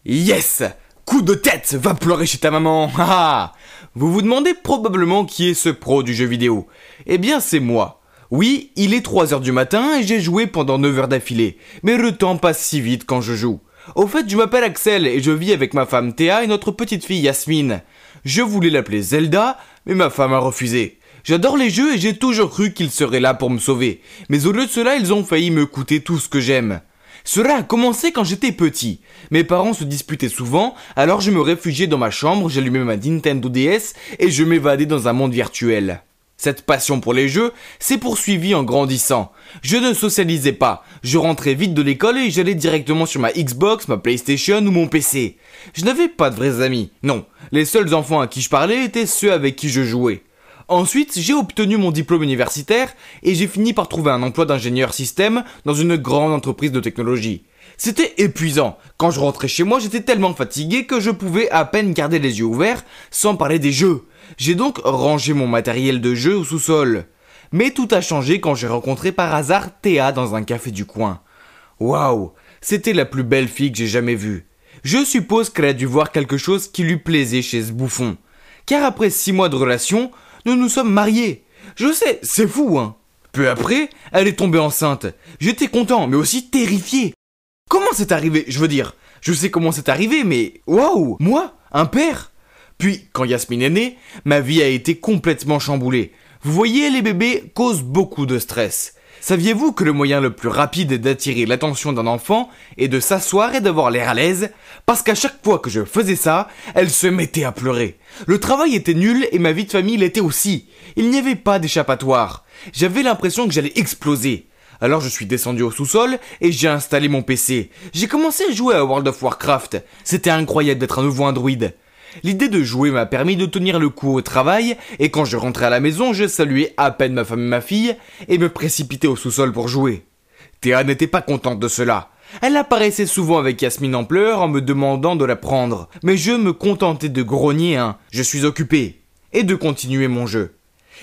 Yes! Coup de tête, va pleurer chez ta maman. Haha. Vous vous demandez probablement qui est ce pro du jeu vidéo. Eh bien c'est moi. Oui, il est 3h du matin et j'ai joué pendant 9 heures d'affilée. Mais le temps passe si vite quand je joue. Au fait, je m'appelle Axel et je vis avec ma femme Théa et notre petite fille Yasmine. Je voulais l'appeler Zelda, mais ma femme a refusé. J'adore les jeux et j'ai toujours cru qu'ils seraient là pour me sauver. Mais au lieu de cela, ils ont failli me coûter tout ce que j'aime. Cela a commencé quand j'étais petit. Mes parents se disputaient souvent, alors je me réfugiais dans ma chambre, j'allumais ma Nintendo DS et je m'évadais dans un monde virtuel. Cette passion pour les jeux s'est poursuivie en grandissant. Je ne socialisais pas, je rentrais vite de l'école et j'allais directement sur ma Xbox, ma PlayStation ou mon PC. Je n'avais pas de vrais amis, non. Les seuls enfants à qui je parlais étaient ceux avec qui je jouais. Ensuite, j'ai obtenu mon diplôme universitaire et j'ai fini par trouver un emploi d'ingénieur système dans une grande entreprise de technologie. C'était épuisant. Quand je rentrais chez moi, j'étais tellement fatigué que je pouvais à peine garder les yeux ouverts sans parler des jeux. J'ai donc rangé mon matériel de jeu au sous-sol. Mais tout a changé quand j'ai rencontré par hasard Théa dans un café du coin. Waouh, c'était la plus belle fille que j'ai jamais vue. Je suppose qu'elle a dû voir quelque chose qui lui plaisait chez ce bouffon. Car après 6 mois de relation, nous nous sommes mariés. Je sais, c'est fou, hein. Peu après, elle est tombée enceinte. J'étais content, mais aussi terrifié. Comment c'est arrivé? Je veux dire, je sais comment c'est arrivé, mais waouh, moi, un père? Puis, quand Yasmine est née, ma vie a été complètement chamboulée. Vous voyez, les bébés causent beaucoup de stress. Saviez-vous que le moyen le plus rapide d'attirer l'attention d'un enfant est de s'asseoir et d'avoir l'air à l'aise? Parce qu'à chaque fois que je faisais ça, elle se mettait à pleurer. Le travail était nul et ma vie de famille l'était aussi. Il n'y avait pas d'échappatoire. J'avais l'impression que j'allais exploser. Alors je suis descendu au sous-sol et j'ai installé mon PC. J'ai commencé à jouer à World of Warcraft. C'était incroyable d'être un nouveau android. L'idée de jouer m'a permis de tenir le coup au travail, et quand je rentrais à la maison, je saluais à peine ma femme et ma fille, et me précipitais au sous-sol pour jouer. Théa n'était pas contente de cela. Elle apparaissait souvent avec Yasmine en pleurs en me demandant de la prendre, mais je me contentais de grogner je suis occupé, et de continuer mon jeu.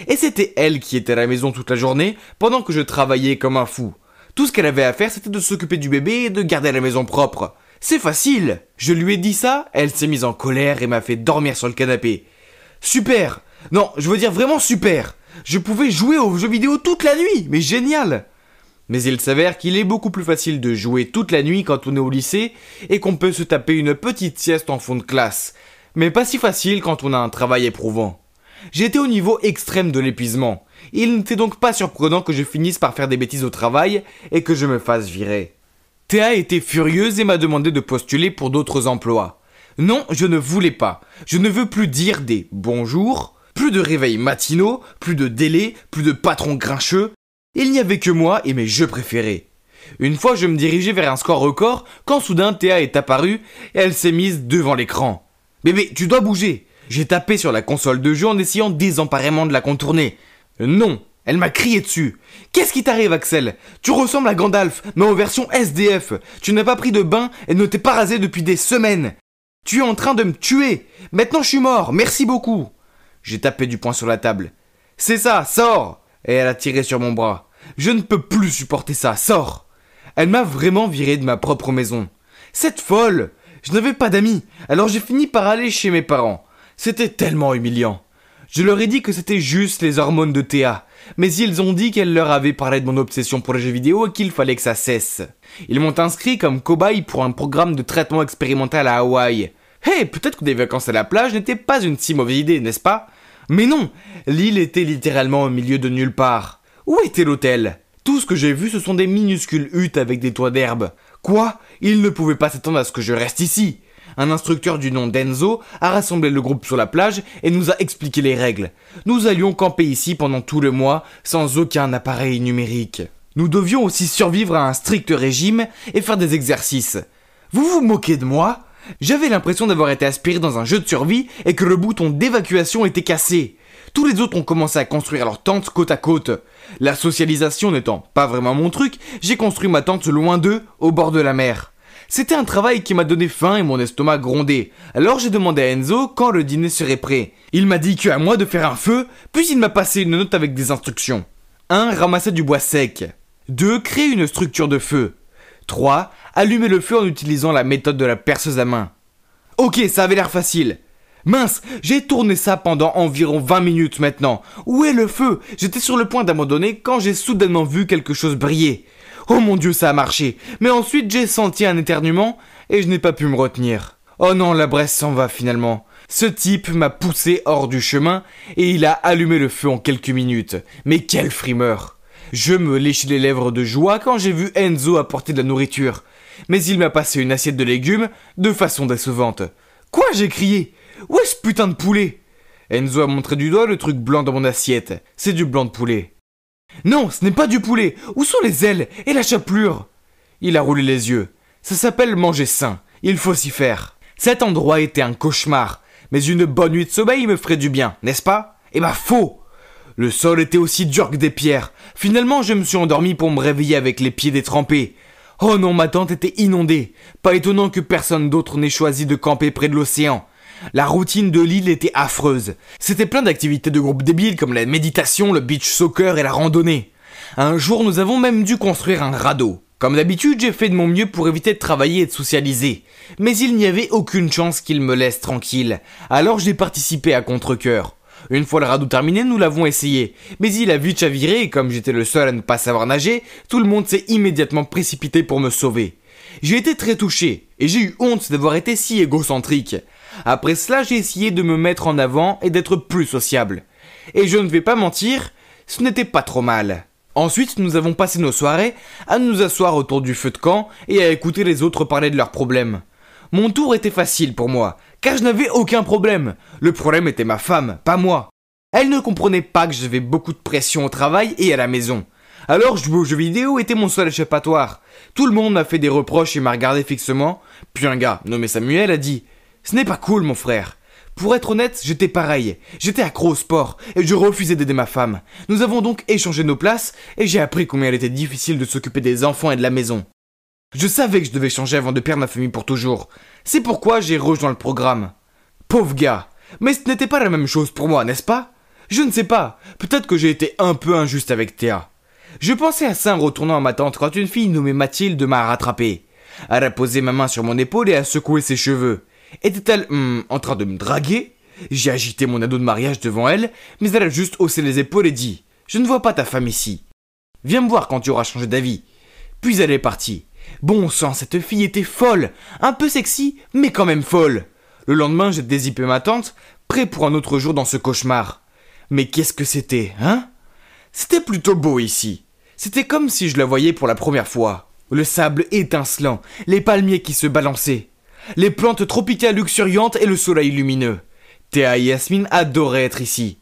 Et c'était elle qui était à la maison toute la journée, pendant que je travaillais comme un fou. Tout ce qu'elle avait à faire, c'était de s'occuper du bébé et de garder la maison propre. C'est facile! Je lui ai dit ça, elle s'est mise en colère et m'a fait dormir sur le canapé. Super! Non, je veux dire vraiment super! Je pouvais jouer aux jeux vidéo toute la nuit, mais génial! Mais il s'avère qu'il est beaucoup plus facile de jouer toute la nuit quand on est au lycée et qu'on peut se taper une petite sieste en fond de classe. Mais pas si facile quand on a un travail éprouvant. J'étais au niveau extrême de l'épuisement. Il n'était donc pas surprenant que je finisse par faire des bêtises au travail et que je me fasse virer. Théa était furieuse et m'a demandé de postuler pour d'autres emplois. Non, je ne voulais pas. Je ne veux plus dire des bonjours, plus de réveils matinaux, plus de délais, plus de patrons grincheux. Il n'y avait que moi et mes jeux préférés. Une fois, je me dirigeais vers un score record quand soudain Théa est apparue et elle s'est mise devant l'écran. « Bébé, tu dois bouger !» J'ai tapé sur la console de jeu en essayant désemparément de la contourner. Non, elle m'a crié dessus. « Qu'est-ce qui t'arrive, Axel? Tu ressembles à Gandalf, mais en version SDF. Tu n'as pas pris de bain et ne t'es pas rasé depuis des semaines. Tu es en train de me tuer. Maintenant je suis mort, merci beaucoup. » J'ai tapé du poing sur la table. « C'est ça, sors !» Et elle a tiré sur mon bras. « Je ne peux plus supporter ça, sors !» Elle m'a vraiment viré de ma propre maison. Cette folle! Je n'avais pas d'amis, alors j'ai fini par aller chez mes parents. C'était tellement humiliant. Je leur ai dit que c'était juste les hormones de Théa, mais ils ont dit qu'elle leur avait parlé de mon obsession pour les jeux vidéo et qu'il fallait que ça cesse. Ils m'ont inscrit comme cobaye pour un programme de traitement expérimental à Hawaï. Hey, peut-être que des vacances à la plage n'étaient pas une si mauvaise idée, n'est-ce pas? Mais non, l'île était littéralement au milieu de nulle part. Où était l'hôtel? Tout ce que j'ai vu, ce sont des minuscules huttes avec des toits d'herbe. Quoi? Ils ne pouvaient pas s'attendre à ce que je reste ici. Un instructeur du nom d'Enzo a rassemblé le groupe sur la plage et nous a expliqué les règles. Nous allions camper ici pendant tout le mois, sans aucun appareil numérique. Nous devions aussi survivre à un strict régime et faire des exercices. Vous vous moquez de moi? J'avais l'impression d'avoir été aspiré dans un jeu de survie et que le bouton d'évacuation était cassé. Tous les autres ont commencé à construire leur tente côte à côte. La socialisation n'étant pas vraiment mon truc, j'ai construit ma tente loin d'eux, au bord de la mer. C'était un travail qui m'a donné faim et mon estomac grondé. Alors j'ai demandé à Enzo quand le dîner serait prêt. Il m'a dit qu'à moi de faire un feu, puis il m'a passé une note avec des instructions. 1. Ramasser du bois sec. 2. Créer une structure de feu. 3. Allumer le feu en utilisant la méthode de la perceuse à main. Ok, ça avait l'air facile. Mince, j'ai tourné ça pendant environ 20 minutes maintenant. Où est le feu? J'étais sur le point d'abandonner quand j'ai soudainement vu quelque chose briller. Oh mon Dieu, ça a marché. Mais ensuite, j'ai senti un éternuement et je n'ai pas pu me retenir. Oh non, la braise s'en va finalement. Ce type m'a poussé hors du chemin et il a allumé le feu en quelques minutes. Mais quelle frimeur! Je me léchais les lèvres de joie quand j'ai vu Enzo apporter de la nourriture. Mais il m'a passé une assiette de légumes de façon décevante. Quoi? J'ai crié. Où est ce putain de poulet? Enzo a montré du doigt le truc blanc dans mon assiette. C'est du blanc de poulet. Non, ce n'est pas du poulet. Où sont les ailes et la chapelure? Il a roulé les yeux. Ça s'appelle manger sain. Il faut s'y faire. Cet endroit était un cauchemar. Mais une bonne nuit de sommeil me ferait du bien, n'est-ce pas? Eh ben faux! Le sol était aussi dur que des pierres. Finalement, je me suis endormi pour me réveiller avec les pieds détrempés. Oh non, ma tente était inondée. Pas étonnant que personne d'autre n'ait choisi de camper près de l'océan. La routine de l'île était affreuse. C'était plein d'activités de groupe débiles comme la méditation, le beach soccer et la randonnée. Un jour, nous avons même dû construire un radeau. Comme d'habitude, j'ai fait de mon mieux pour éviter de travailler et de socialiser. Mais il n'y avait aucune chance qu'il me laisse tranquille. Alors j'ai participé à contre-cœur. Une fois le radeau terminé, nous l'avons essayé. Mais il a vite chaviré et comme j'étais le seul à ne pas savoir nager, tout le monde s'est immédiatement précipité pour me sauver. J'ai été très touché et j'ai eu honte d'avoir été si égocentrique. Après cela, j'ai essayé de me mettre en avant et d'être plus sociable. Et je ne vais pas mentir, ce n'était pas trop mal. Ensuite, nous avons passé nos soirées à nous asseoir autour du feu de camp et à écouter les autres parler de leurs problèmes. Mon tour était facile pour moi, car je n'avais aucun problème. Le problème était ma femme, pas moi. Elle ne comprenait pas que j'avais beaucoup de pression au travail et à la maison. Alors jouer aux jeux vidéo était mon seul échappatoire. Tout le monde m'a fait des reproches et m'a regardé fixement. Puis un gars, nommé Samuel, a dit « Ce n'est pas cool mon frère ». Pour être honnête, j'étais pareil. J'étais accro au sport et je refusais d'aider ma femme. Nous avons donc échangé nos places et j'ai appris combien il était difficile de s'occuper des enfants et de la maison. Je savais que je devais changer avant de perdre ma famille pour toujours. C'est pourquoi j'ai rejoint le programme. Pauvre gars. Mais ce n'était pas la même chose pour moi, n'est-ce pas? Je ne sais pas. Peut-être que j'ai été un peu injuste avec Théa. Je pensais à ça en retournant à ma tante quand une fille nommée Mathilde m'a rattrapé. Elle a posé ma main sur mon épaule et a secoué ses cheveux. Était-elle en train de me draguer? J'ai agité mon ado de mariage devant elle, mais elle a juste haussé les épaules et dit « Je ne vois pas ta femme ici. Viens me voir quand tu auras changé d'avis. » Puis elle est partie. Bon sang, cette fille était folle, un peu sexy, mais quand même folle. Le lendemain, j'ai dézippé ma tente, prêt pour un autre jour dans ce cauchemar. Mais qu'est-ce que c'était, hein? C'était plutôt beau ici. C'était comme si je la voyais pour la première fois. Le sable étincelant, les palmiers qui se balançaient. Les plantes tropicales luxuriantes et le soleil lumineux. Théa et Yasmine adoraient être ici.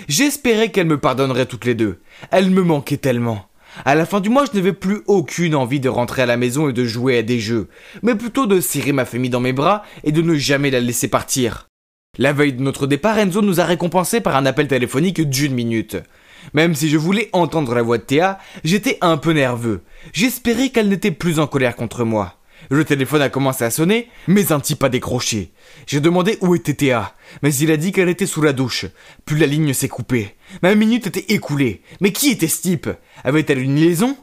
J'espérais qu'elles me pardonneraient toutes les deux. Elles me manquaient tellement. À la fin du mois, je n'avais plus aucune envie de rentrer à la maison et de jouer à des jeux, mais plutôt de serrer ma famille dans mes bras et de ne jamais la laisser partir. La veille de notre départ, Enzo nous a récompensés par un appel téléphonique d'1 minute. Même si je voulais entendre la voix de Théa, j'étais un peu nerveux. J'espérais qu'elle n'était plus en colère contre moi. Le téléphone a commencé à sonner, mais un type a décroché. J'ai demandé où était Théa, mais il a dit qu'elle était sous la douche. Puis la ligne s'est coupée. Ma minute était écoulée. Mais qui était ce type? Avait-elle une liaison?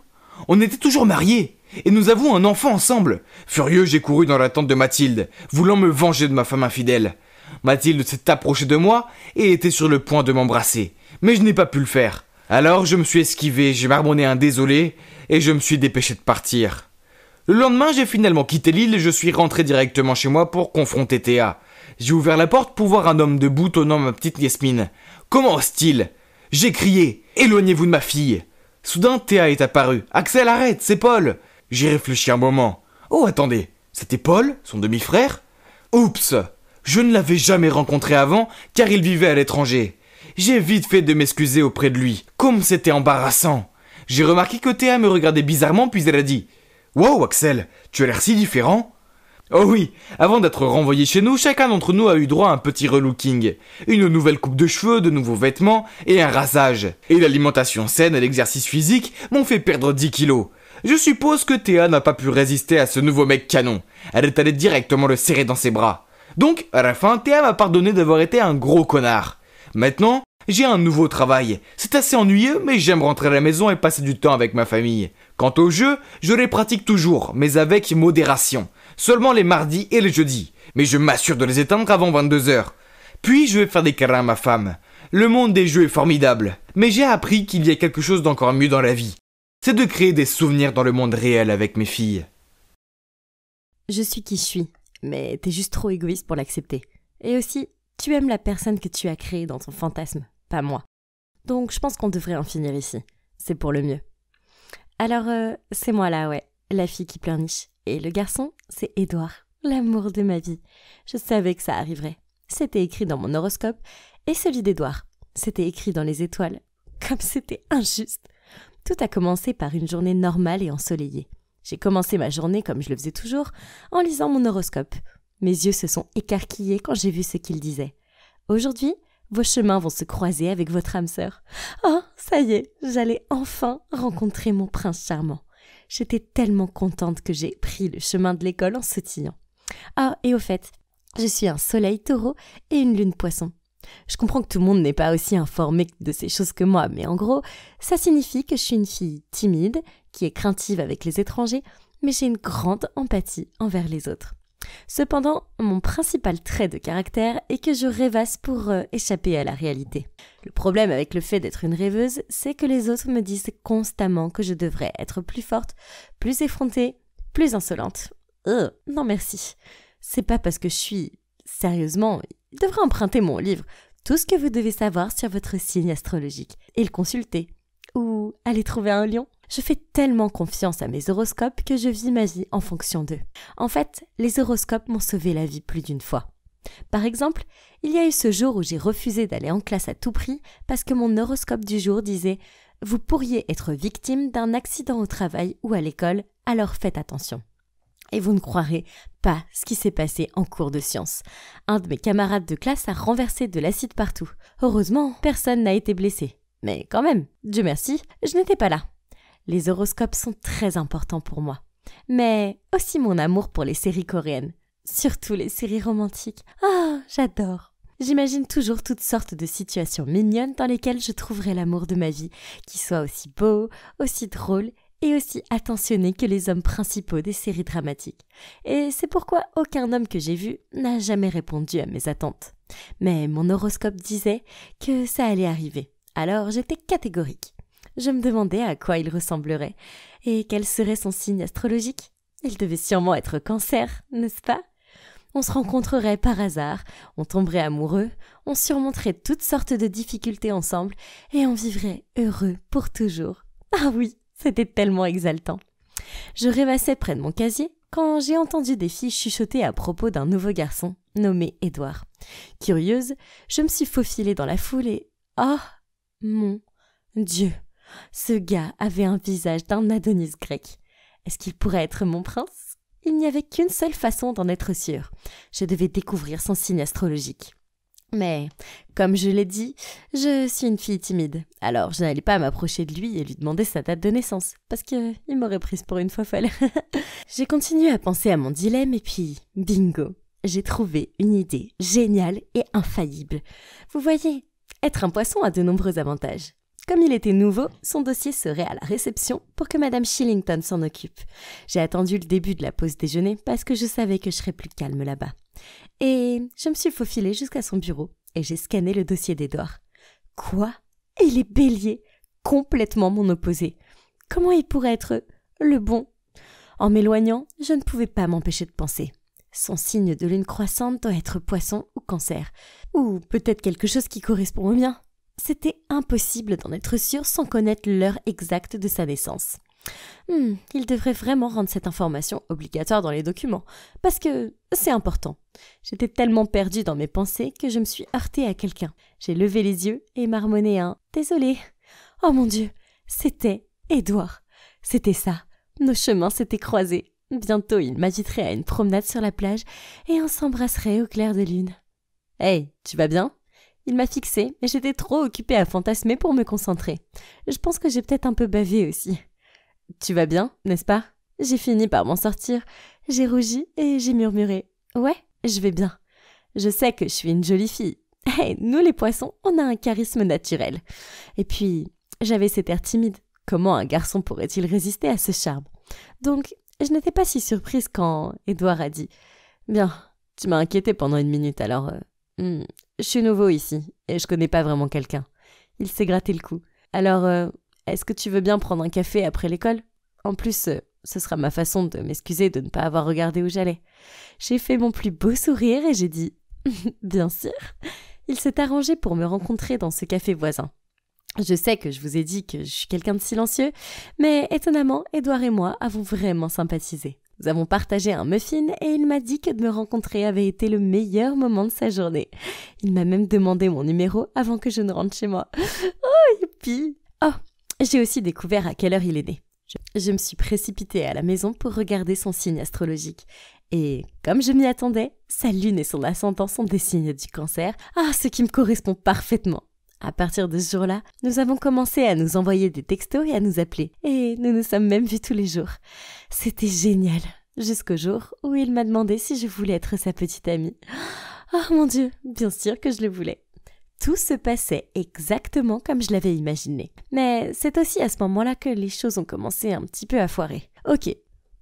On était toujours mariés, et nous avons un enfant ensemble. Furieux, j'ai couru dans la tente de Mathilde, voulant me venger de ma femme infidèle. Mathilde s'est approchée de moi et était sur le point de m'embrasser, mais je n'ai pas pu le faire. Alors je me suis esquivé, j'ai marmonné un désolé, et je me suis dépêché de partir. Le lendemain, j'ai finalement quitté l'île et je suis rentré directement chez moi pour confronter Théa. J'ai ouvert la porte pour voir un homme debout tenant ma petite Yasmine. Comment ose-t-il? J'ai crié « Éloignez-vous de ma fille !» Soudain, Théa est apparue. « Axel, arrête, c'est Paul !» J'ai réfléchi un moment. « Oh, attendez, c'était Paul, son demi-frère ?» Oups! Je ne l'avais jamais rencontré avant car il vivait à l'étranger. J'ai vite fait de m'excuser auprès de lui. Comme c'était embarrassant. J'ai remarqué que Théa me regardait bizarrement puis elle a dit « Wow, Axel, tu as l'air si différent !» Oh oui, avant d'être renvoyé chez nous, chacun d'entre nous a eu droit à un petit relooking. Une nouvelle coupe de cheveux, de nouveaux vêtements et un rasage. Et l'alimentation saine et l'exercice physique m'ont fait perdre 10 kilos. Je suppose que Théa n'a pas pu résister à ce nouveau mec canon. Elle est allée directement le serrer dans ses bras. Donc, à la fin, Théa m'a pardonné d'avoir été un gros connard. Maintenant, j'ai un nouveau travail. C'est assez ennuyeux, mais j'aime rentrer à la maison et passer du temps avec ma famille. Quant aux jeux, je les pratique toujours, mais avec modération. Seulement les mardis et les jeudis. Mais je m'assure de les éteindre avant 22h. Puis je vais faire des câlins à ma femme. Le monde des jeux est formidable, mais j'ai appris qu'il y a quelque chose d'encore mieux dans la vie. C'est de créer des souvenirs dans le monde réel avec mes filles. Je suis qui je suis, mais t'es juste trop égoïste pour l'accepter. Et aussi, tu aimes la personne que tu as créée dans ton fantasme, pas moi. Donc je pense qu'on devrait en finir ici. C'est pour le mieux. Alors, c'est moi là, ouais, la fille qui pleurniche. Et le garçon, c'est Édouard, l'amour de ma vie. Je savais que ça arriverait. C'était écrit dans mon horoscope, et celui d'Édouard. C'était écrit dans les étoiles. Comme c'était injuste. Tout a commencé par une journée normale et ensoleillée. J'ai commencé ma journée, comme je le faisais toujours, en lisant mon horoscope. Mes yeux se sont écarquillés quand j'ai vu ce qu'il disait. Aujourd'hui, vos chemins vont se croiser avec votre âme sœur. Oh, ça y est, j'allais enfin rencontrer mon prince charmant. J'étais tellement contente que j'ai pris le chemin de l'école en sautillant. Ah, et au fait, je suis un soleil taureau et une lune poisson. Je comprends que tout le monde n'est pas aussi informé de ces choses que moi, mais en gros, ça signifie que je suis une fille timide, qui est craintive avec les étrangers, mais j'ai une grande empathie envers les autres. Cependant, mon principal trait de caractère est que je rêvasse pour échapper à la réalité. Le problème avec le fait d'être une rêveuse, c'est que les autres me disent constamment que je devrais être plus forte, plus effrontée, plus insolente. Non merci. C'est pas parce que je suis... Sérieusement, il devrait emprunter mon livre « Tout ce que vous devez savoir sur votre signe astrologique » et le consulter. Ou aller trouver un lion. Je fais tellement confiance à mes horoscopes que je vis ma vie en fonction d'eux. En fait, les horoscopes m'ont sauvé la vie plus d'une fois. Par exemple, il y a eu ce jour où j'ai refusé d'aller en classe à tout prix parce que mon horoscope du jour disait « Vous pourriez être victime d'un accident au travail ou à l'école, alors faites attention ». Et vous ne croirez pas ce qui s'est passé en cours de sciences. Un de mes camarades de classe a renversé de l'acide partout. Heureusement, personne n'a été blessé. Mais quand même, Dieu merci, je n'étais pas là. Les horoscopes sont très importants pour moi. Mais aussi mon amour pour les séries coréennes. Surtout les séries romantiques. Ah, j'adore. J'imagine toujours toutes sortes de situations mignonnes dans lesquelles je trouverai l'amour de ma vie, qui soit aussi beau, aussi drôle et aussi attentionné que les hommes principaux des séries dramatiques. Et c'est pourquoi aucun homme que j'ai vu n'a jamais répondu à mes attentes. Mais mon horoscope disait que ça allait arriver. Alors j'étais catégorique. Je me demandais à quoi il ressemblerait et quel serait son signe astrologique. Il devait sûrement être Cancer, n'est-ce pas? On se rencontrerait par hasard, on tomberait amoureux, on surmonterait toutes sortes de difficultés ensemble et on vivrait heureux pour toujours. Ah oui, c'était tellement exaltant. Je rêvassais près de mon casier quand j'ai entendu des filles chuchoter à propos d'un nouveau garçon nommé Édouard. Curieuse, je me suis faufilée dans la foule et... Oh mon Dieu! Ce gars avait un visage d'un Adonis grec. Est-ce qu'il pourrait être mon prince? Il n'y avait qu'une seule façon d'en être sûre. Je devais découvrir son signe astrologique. Mais, comme je l'ai dit, je suis une fille timide. Alors je n'allais pas m'approcher de lui et lui demander sa date de naissance, parce qu'il m'aurait prise pour une fofolle. J'ai continué à penser à mon dilemme et puis, bingo, j'ai trouvé une idée géniale et infaillible. Vous voyez, être un poisson a de nombreux avantages. Comme il était nouveau, son dossier serait à la réception pour que Madame Shillington s'en occupe. J'ai attendu le début de la pause déjeuner parce que je savais que je serais plus calme là-bas. Et je me suis faufilée jusqu'à son bureau et j'ai scanné le dossier d'Édouard. Quoi? Il est bélier, complètement mon opposé. Comment il pourrait être le bon? En m'éloignant, je ne pouvais pas m'empêcher de penser. Son signe de lune croissante doit être poisson ou cancer. Ou peut-être quelque chose qui correspond au mien. C'était impossible d'en être sûr sans connaître l'heure exacte de sa naissance. Il devrait vraiment rendre cette information obligatoire dans les documents, parce que c'est important. J'étais tellement perdue dans mes pensées que je me suis heurtée à quelqu'un. J'ai levé les yeux et marmonné un « Désolée ». Oh mon Dieu, c'était Édouard. C'était ça. Nos chemins s'étaient croisés. Bientôt, il m'inviterait à une promenade sur la plage et on s'embrasserait au clair de lune. « Hey, tu vas bien ?» Il m'a fixée, mais j'étais trop occupée à fantasmer pour me concentrer. Je pense que j'ai peut-être un peu bavé aussi. « Tu vas bien, n'est-ce pas ?» J'ai fini par m'en sortir. J'ai rougi et j'ai murmuré. « Ouais, je vais bien. Je sais que je suis une jolie fille. Hey, nous les poissons, on a un charisme naturel. » Et puis, j'avais cet air timide, Comment un garçon pourrait-il résister à ce charme? Donc, je n'étais pas si surprise quand Édouard a dit « Bien, tu m'as inquiétée pendant 1 minute, alors je suis nouveau ici et je connais pas vraiment quelqu'un. » Il s'est gratté le cou. « Alors, est-ce que tu veux bien prendre un café après l'école? En plus, ce sera ma façon de m'excuser de ne pas avoir regardé où j'allais. » J'ai fait mon plus beau sourire et j'ai dit « Bien sûr !» Il s'est arrangé pour me rencontrer dans ce café voisin. Je sais que je vous ai dit que je suis quelqu'un de silencieux, mais étonnamment, Édouard et moi avons vraiment sympathisé. Nous avons partagé un muffin et il m'a dit que de me rencontrer avait été le meilleur moment de sa journée. Il m'a même demandé mon numéro avant que je ne rentre chez moi. Oh, youpi! Oh, j'ai aussi découvert à quelle heure il est né. Je me suis précipitée à la maison pour regarder son signe astrologique. Et comme je m'y attendais, sa lune et son ascendant sont des signes du cancer, ce qui me correspond parfaitement. À partir de ce jour-là, nous avons commencé à nous envoyer des textos et à nous appeler. Et nous nous sommes même vus tous les jours. C'était génial, jusqu'au jour où il m'a demandé si je voulais être sa petite amie. Oh mon Dieu, bien sûr que je le voulais. Tout se passait exactement comme je l'avais imaginé. Mais c'est aussi à ce moment-là que les choses ont commencé un petit peu à foirer. Ok.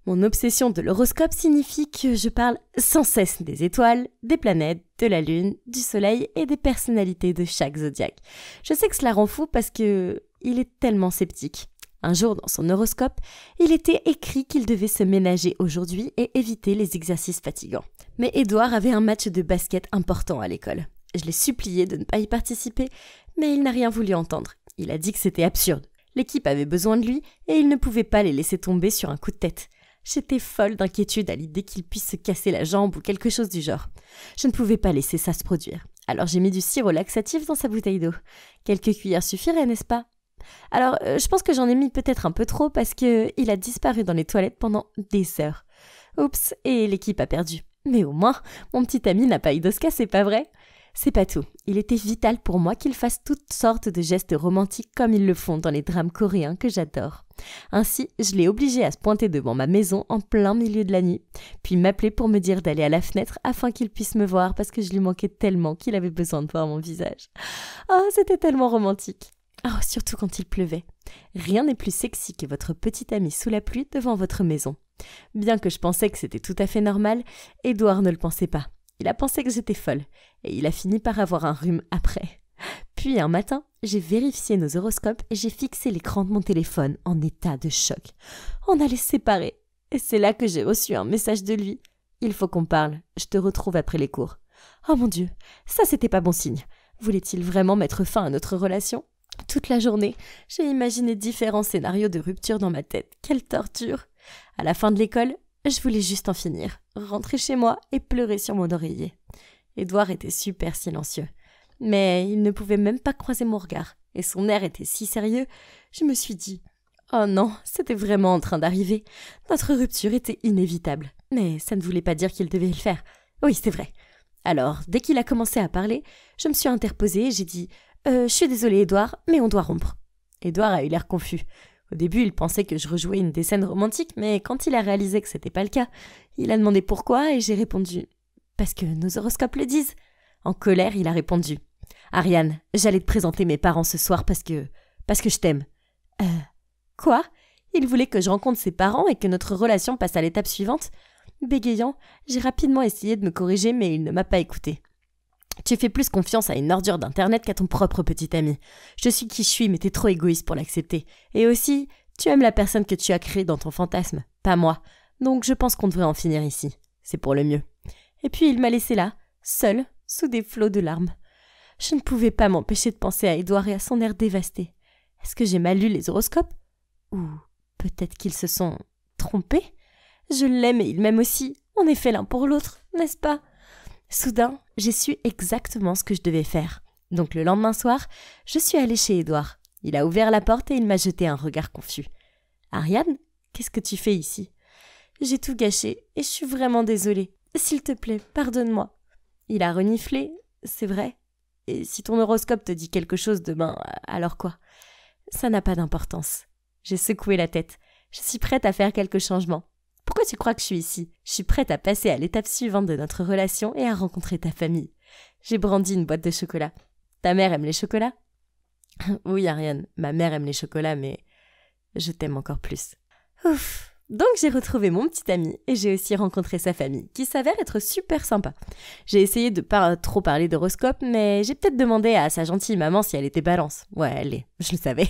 Mon obsession de l'horoscope signifie que je parle sans cesse des étoiles, des planètes, de la lune, du soleil et des personnalités de chaque zodiaque. Je sais que cela rend fou parce que il est tellement sceptique. Un jour, dans son horoscope, il était écrit qu'il devait se ménager aujourd'hui et éviter les exercices fatigants. Mais Édouard avait un match de basket important à l'école. Je l'ai supplié de ne pas y participer, mais il n'a rien voulu entendre. Il a dit que c'était absurde. L'équipe avait besoin de lui et il ne pouvait pas les laisser tomber sur un coup de tête. J'étais folle d'inquiétude à l'idée qu'il puisse se casser la jambe ou quelque chose du genre. Je ne pouvais pas laisser ça se produire. Alors j'ai mis du sirop laxatif dans sa bouteille d'eau. Quelques cuillères suffiraient, n'est-ce pas? Alors, je pense que j'en ai mis peut-être un peu trop parce qu'il a disparu dans les toilettes pendant des heures. Oups, et l'équipe a perdu. Mais au moins, mon petit ami n'a pas eu de se casser, pas vrai? C'est pas tout. Il était vital pour moi qu'il fasse toutes sortes de gestes romantiques comme ils le font dans les drames coréens que j'adore. Ainsi, je l'ai obligé à se pointer devant ma maison en plein milieu de la nuit, puis m'appeler pour me dire d'aller à la fenêtre afin qu'il puisse me voir parce que je lui manquais tellement qu'il avait besoin de voir mon visage. Oh, c'était tellement romantique. Oh, surtout quand il pleuvait. Rien n'est plus sexy que votre petit ami sous la pluie devant votre maison. Bien que je pensais que c'était tout à fait normal, Édouard ne le pensait pas. Il a pensé que j'étais folle, et il a fini par avoir un rhume après. Puis un matin, j'ai vérifié nos horoscopes et j'ai fixé l'écran de mon téléphone en état de choc. On allait se séparer, et c'est là que j'ai reçu un message de lui. « Il faut qu'on parle, je te retrouve après les cours. » Oh mon Dieu, ça c'était pas bon signe. Voulait-il vraiment mettre fin à notre relation ? Toute la journée, j'ai imaginé différents scénarios de rupture dans ma tête. Quelle torture! À la fin de l'école, je voulais juste en finir, rentrer chez moi et pleurer sur mon oreiller. Édouard était super silencieux, mais il ne pouvait même pas croiser mon regard, et son air était si sérieux, je me suis dit « Oh non, c'était vraiment en train d'arriver. Notre rupture était inévitable. » Mais ça ne voulait pas dire qu'il devait le faire. Oui, c'est vrai. Alors, dès qu'il a commencé à parler, je me suis interposée et j'ai dit « Je suis désolée, Édouard, mais on doit rompre. » Édouard a eu l'air confus. Au début, il pensait que je rejouais une des scènes romantiques, mais quand il a réalisé que c'était pas le cas, il a demandé pourquoi et j'ai répondu « Parce que nos horoscopes le disent. » En colère, il a répondu « Ariane, j'allais te présenter mes parents ce soir parce que je t'aime. » Quoi ? Il voulait que je rencontre ses parents et que notre relation passe à l'étape suivante ? Bégayant, j'ai rapidement essayé de me corriger, mais il ne m'a pas écouté. Tu fais plus confiance à une ordure d'internet qu'à ton propre petit ami. Je suis qui je suis, mais t'es trop égoïste pour l'accepter. Et aussi, tu aimes la personne que tu as créée dans ton fantasme, pas moi. Donc je pense qu'on devrait en finir ici. C'est pour le mieux. Et puis il m'a laissé là, seule, sous des flots de larmes. Je ne pouvais pas m'empêcher de penser à Édouard et à son air dévasté. Est-ce que j'ai mal lu les horoscopes ? Ou peut-être qu'ils se sont trompés ? Je l'aime et il m'aime aussi. On est fait l'un pour l'autre, n'est-ce pas ? Soudain, j'ai su exactement ce que je devais faire. Donc le lendemain soir, je suis allée chez Édouard. Il a ouvert la porte et il m'a jeté un regard confus. « Ariane, qu'est-ce que tu fais ici ?»« J'ai tout gâché et je suis vraiment désolée. S'il te plaît, pardonne-moi. » Il a reniflé, c'est vrai. Et si ton horoscope te dit quelque chose demain, alors quoi ? Ça n'a pas d'importance. J'ai secoué la tête. Je suis prête à faire quelques changements. Pourquoi tu crois que je suis ici ? Je suis prête à passer à l'étape suivante de notre relation et à rencontrer ta famille. J'ai brandi une boîte de chocolat. Ta mère aime les chocolats ? Oui, Ariane, ma mère aime les chocolats, mais je t'aime encore plus. Ouf. Donc j'ai retrouvé mon petit ami et j'ai aussi rencontré sa famille, qui s'avère être super sympa. J'ai essayé de pas trop parler d'horoscope, mais j'ai peut-être demandé à sa gentille maman si elle était balance. Ouais, elle l'est, je le savais.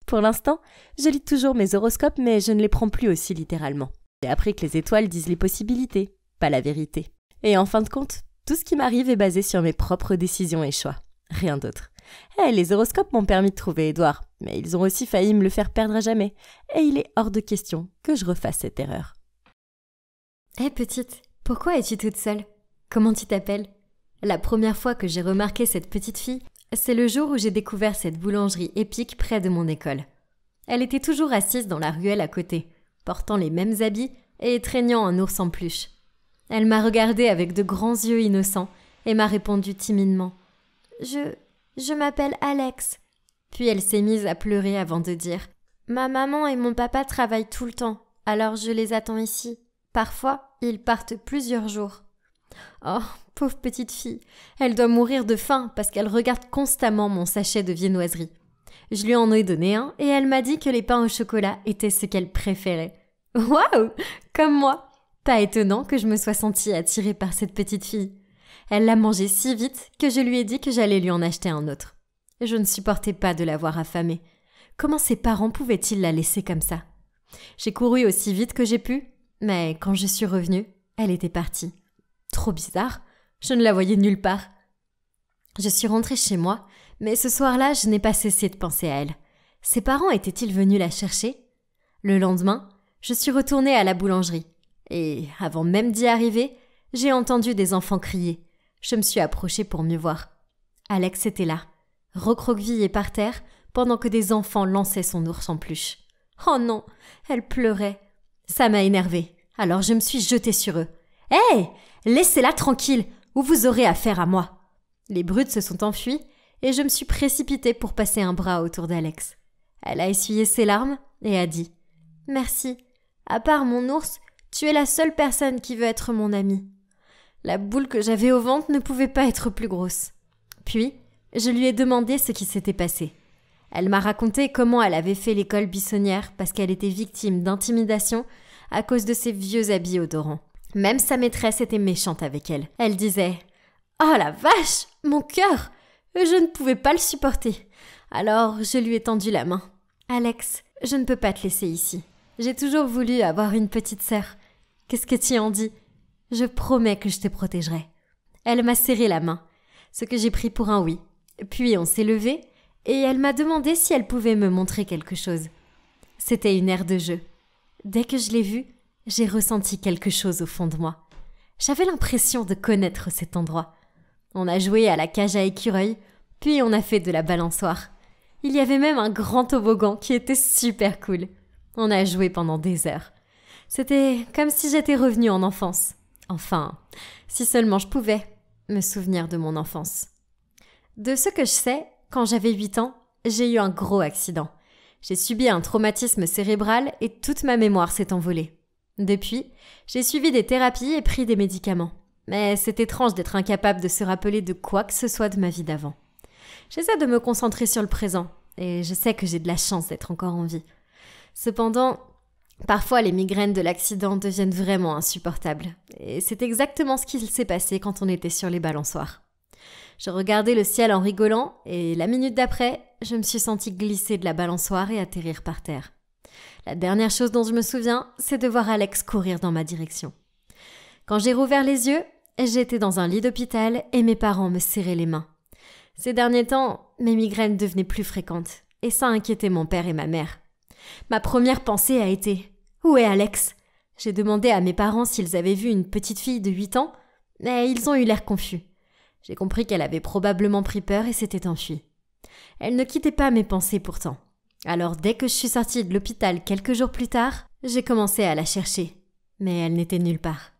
Pour l'instant, je lis toujours mes horoscopes, mais je ne les prends plus aussi littéralement. J'ai appris que les étoiles disent les possibilités, pas la vérité. Et en fin de compte, tout ce qui m'arrive est basé sur mes propres décisions et choix. Rien d'autre. Les horoscopes m'ont permis de trouver Édouard, mais ils ont aussi failli me le faire perdre à jamais. Et il est hors de question que je refasse cette erreur. Petite, pourquoi es-tu toute seule? Comment tu t'appelles? La première fois que j'ai remarqué cette petite fille, c'est le jour où j'ai découvert cette boulangerie épique près de mon école. Elle était toujours assise dans la ruelle à côté, portant les mêmes habits et traînant un ours en peluche. Elle m'a regardée avec de grands yeux innocents et m'a répondu timidement « Je m'appelle Alex. » Puis elle s'est mise à pleurer avant de dire « Ma maman et mon papa travaillent tout le temps, alors je les attends ici. Parfois, ils partent plusieurs jours. » Oh, pauvre petite fille, elle doit mourir de faim parce qu'elle regarde constamment mon sachet de viennoiserie. Je lui en ai donné un et elle m'a dit que les pains au chocolat étaient ce qu'elle préférait. Waouh, comme moi. Pas étonnant que je me sois sentie attirée par cette petite fille. Elle l'a mangé si vite que je lui ai dit que j'allais lui en acheter un autre. Je ne supportais pas de la voir affamée. Comment ses parents pouvaient-ils la laisser comme ça? J'ai couru aussi vite que j'ai pu, mais quand je suis revenue, elle était partie. Trop bizarre, je ne la voyais nulle part. Je suis rentrée chez moi, mais ce soir-là, je n'ai pas cessé de penser à elle. Ses parents étaient-ils venus la chercher? Le lendemain, je suis retournée à la boulangerie. Et avant même d'y arriver, j'ai entendu des enfants crier. Je me suis approchée pour mieux voir. Alex était là, recroquevillée par terre, pendant que des enfants lançaient son ours en peluche. Oh non, elle pleurait. Ça m'a énervée, alors je me suis jetée sur eux. « Hé, laissez-la tranquille, ou vous aurez affaire à moi !» Les brutes se sont enfuis et je me suis précipitée pour passer un bras autour d'Alex. Elle a essuyé ses larmes et a dit « Merci, à part mon ours, tu es la seule personne qui veut être mon amie. » La boule que j'avais au ventre ne pouvait pas être plus grosse. Puis, je lui ai demandé ce qui s'était passé. Elle m'a raconté comment elle avait fait l'école buissonnière parce qu'elle était victime d'intimidation à cause de ses vieux habits odorants. Même sa maîtresse était méchante avec elle. Elle disait « Oh la vache, mon cœur !» Je ne pouvais pas le supporter. Alors, je lui ai tendu la main. « Alex, je ne peux pas te laisser ici. J'ai toujours voulu avoir une petite sœur. Qu'est-ce que tu en dis ? Je promets que je te protégerai. » Elle m'a serré la main, ce que j'ai pris pour un oui. Puis on s'est levé et elle m'a demandé si elle pouvait me montrer quelque chose. C'était une aire de jeu. Dès que je l'ai vue, j'ai ressenti quelque chose au fond de moi. J'avais l'impression de connaître cet endroit. On a joué à la cage à écureuils, puis on a fait de la balançoire. Il y avait même un grand toboggan qui était super cool. On a joué pendant des heures. C'était comme si j'étais revenue en enfance. Enfin, si seulement je pouvais me souvenir de mon enfance. De ce que je sais, quand j'avais 8 ans, j'ai eu un gros accident. J'ai subi un traumatisme cérébral et toute ma mémoire s'est envolée. Depuis, j'ai suivi des thérapies et pris des médicaments. Mais c'est étrange d'être incapable de se rappeler de quoi que ce soit de ma vie d'avant. J'essaie de me concentrer sur le présent et je sais que j'ai de la chance d'être encore en vie. Cependant, parfois les migraines de l'accident deviennent vraiment insupportables. Et c'est exactement ce qui s'est passé quand on était sur les balançoires. Je regardais le ciel en rigolant et la minute d'après, je me suis sentie glisser de la balançoire et atterrir par terre. La dernière chose dont je me souviens, c'est de voir Alex courir dans ma direction. Quand j'ai rouvert les yeux, j'étais dans un lit d'hôpital et mes parents me serraient les mains. Ces derniers temps, mes migraines devenaient plus fréquentes et ça inquiétait mon père et ma mère. Ma première pensée a été « Où est Alex ?» J'ai demandé à mes parents s'ils avaient vu une petite fille de 8 ans, mais ils ont eu l'air confus. J'ai compris qu'elle avait probablement pris peur et s'était enfuie. Elle ne quittait pas mes pensées pourtant. Alors dès que je suis sortie de l'hôpital quelques jours plus tard, j'ai commencé à la chercher. Mais elle n'était nulle part.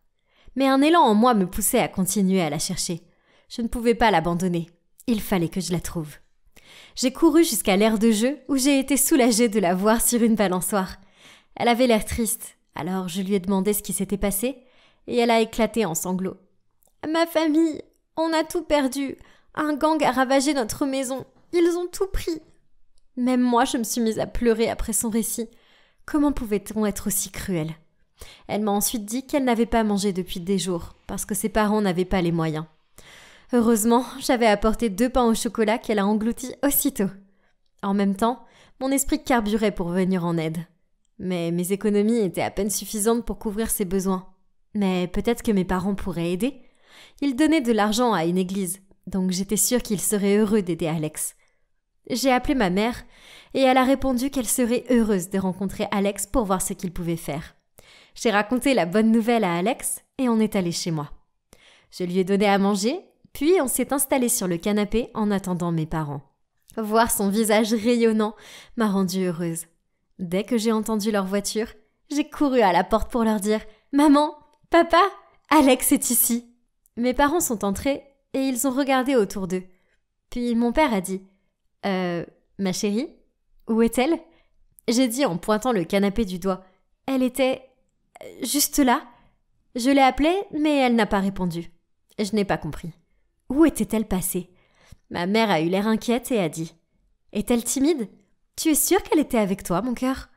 Mais un élan en moi me poussait à continuer à la chercher. Je ne pouvais pas l'abandonner. Il fallait que je la trouve. J'ai couru jusqu'à l'aire de jeu où j'ai été soulagée de la voir sur une balançoire. Elle avait l'air triste, alors je lui ai demandé ce qui s'était passé et elle a éclaté en sanglots. « Ma famille, on a tout perdu. Un gang a ravagé notre maison. Ils ont tout pris. » Même moi, je me suis mise à pleurer après son récit. Comment pouvait-on être aussi cruel? Elle m'a ensuite dit qu'elle n'avait pas mangé depuis des jours, parce que ses parents n'avaient pas les moyens. Heureusement, j'avais apporté 2 pains au chocolat qu'elle a engloutis aussitôt. En même temps, mon esprit carburait pour venir en aide. Mais mes économies étaient à peine suffisantes pour couvrir ses besoins. Mais peut-être que mes parents pourraient aider. Ils donnaient de l'argent à une église, donc j'étais sûre qu'ils seraient heureux d'aider Alex. J'ai appelé ma mère, et elle a répondu qu'elle serait heureuse de rencontrer Alex pour voir ce qu'il pouvait faire. J'ai raconté la bonne nouvelle à Alex, et on est allé chez moi. Je lui ai donné à manger, puis on s'est installé sur le canapé en attendant mes parents. Voir son visage rayonnant m'a rendue heureuse. Dès que j'ai entendu leur voiture, j'ai couru à la porte pour leur dire « Maman, papa, Alex est ici !» Mes parents sont entrés et ils ont regardé autour d'eux. Puis mon père a dit « ma chérie, où est-elle » J'ai dit en pointant le canapé du doigt « Elle était juste là ?» Je l'ai appelée, mais elle n'a pas répondu. Je n'ai pas compris. Où était-elle passée? Ma mère a eu l'air inquiète et a dit « Est-elle timide? Tu es sûre qu'elle était avec toi, mon cœur ?»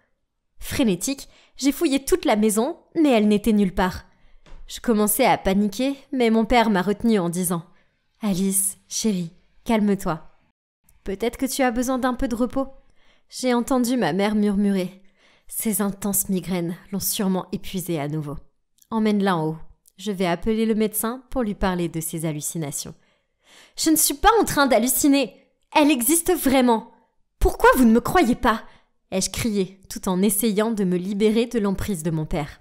Frénétique, j'ai fouillé toute la maison, mais elle n'était nulle part. Je commençais à paniquer, mais mon père m'a retenue en disant « Alice, chérie, calme-toi. Peut-être que tu as besoin d'un peu de repos. » J'ai entendu ma mère murmurer. Ces intenses migraines l'ont sûrement épuisée à nouveau. Emmène-la en haut. Je vais appeler le médecin pour lui parler de ses hallucinations. « Je ne suis pas en train d'halluciner. Elle existe vraiment. Pourquoi vous ne me croyez pas ?» ai-je crié, tout en essayant de me libérer de l'emprise de mon père.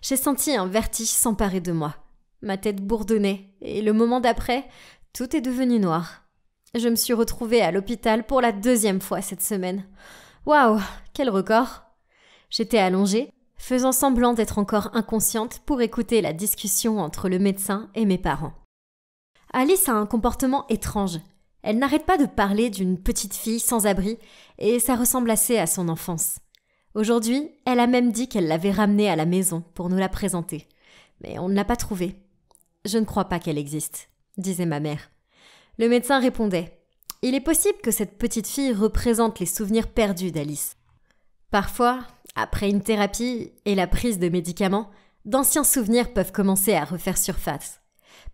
J'ai senti un vertige s'emparer de moi. Ma tête bourdonnait, et le moment d'après, tout est devenu noir. Je me suis retrouvée à l'hôpital pour la 2e fois cette semaine. Waouh, quel record! J'étais allongée, faisant semblant d'être encore inconsciente pour écouter la discussion entre le médecin et mes parents. Alice a un comportement étrange. Elle n'arrête pas de parler d'une petite fille sans abri, et ça ressemble assez à son enfance. Aujourd'hui, elle a même dit qu'elle l'avait ramenée à la maison pour nous la présenter. Mais on ne l'a pas trouvée. « Je ne crois pas qu'elle existe », disait ma mère. Le médecin répondait « Il est possible que cette petite fille représente les souvenirs perdus d'Alice. Parfois, après une thérapie et la prise de médicaments, d'anciens souvenirs peuvent commencer à refaire surface.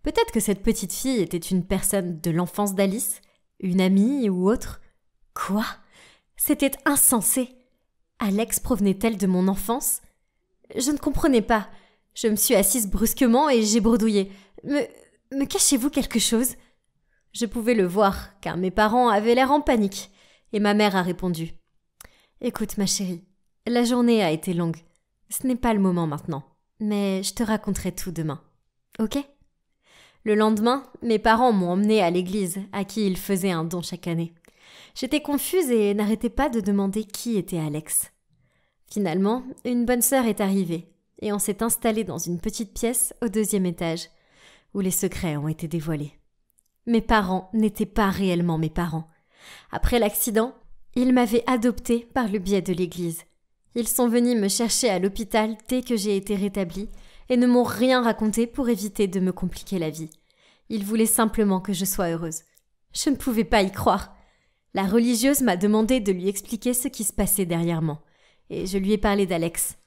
Peut-être que cette petite fille était une personne de l'enfance d'Alice, une amie ou autre. Quoi? C'était insensé. Alex provenait-elle de mon enfance? Je ne comprenais pas. Je me suis assise brusquement et j'ai bredouillé. Me cachez-vous quelque chose? Je pouvais le voir, car mes parents avaient l'air en panique, et ma mère a répondu. Écoute, ma chérie, la journée a été longue. Ce n'est pas le moment maintenant, mais je te raconterai tout demain. Ok? Le lendemain, mes parents m'ont emmenée à l'église, à qui ils faisaient un don chaque année. J'étais confuse et n'arrêtais pas de demander qui était Alex. Finalement, une bonne sœur est arrivée, et on s'est installé dans une petite pièce au 2e étage, où les secrets ont été dévoilés. Mes parents n'étaient pas réellement mes parents. Après l'accident, ils m'avaient adoptée par le biais de l'église. Ils sont venus me chercher à l'hôpital dès que j'ai été rétablie, et ne m'ont rien raconté pour éviter de me compliquer la vie. Ils voulaient simplement que je sois heureuse. Je ne pouvais pas y croire. La religieuse m'a demandé de lui expliquer ce qui se passait derrière moi, et je lui ai parlé d'Alex.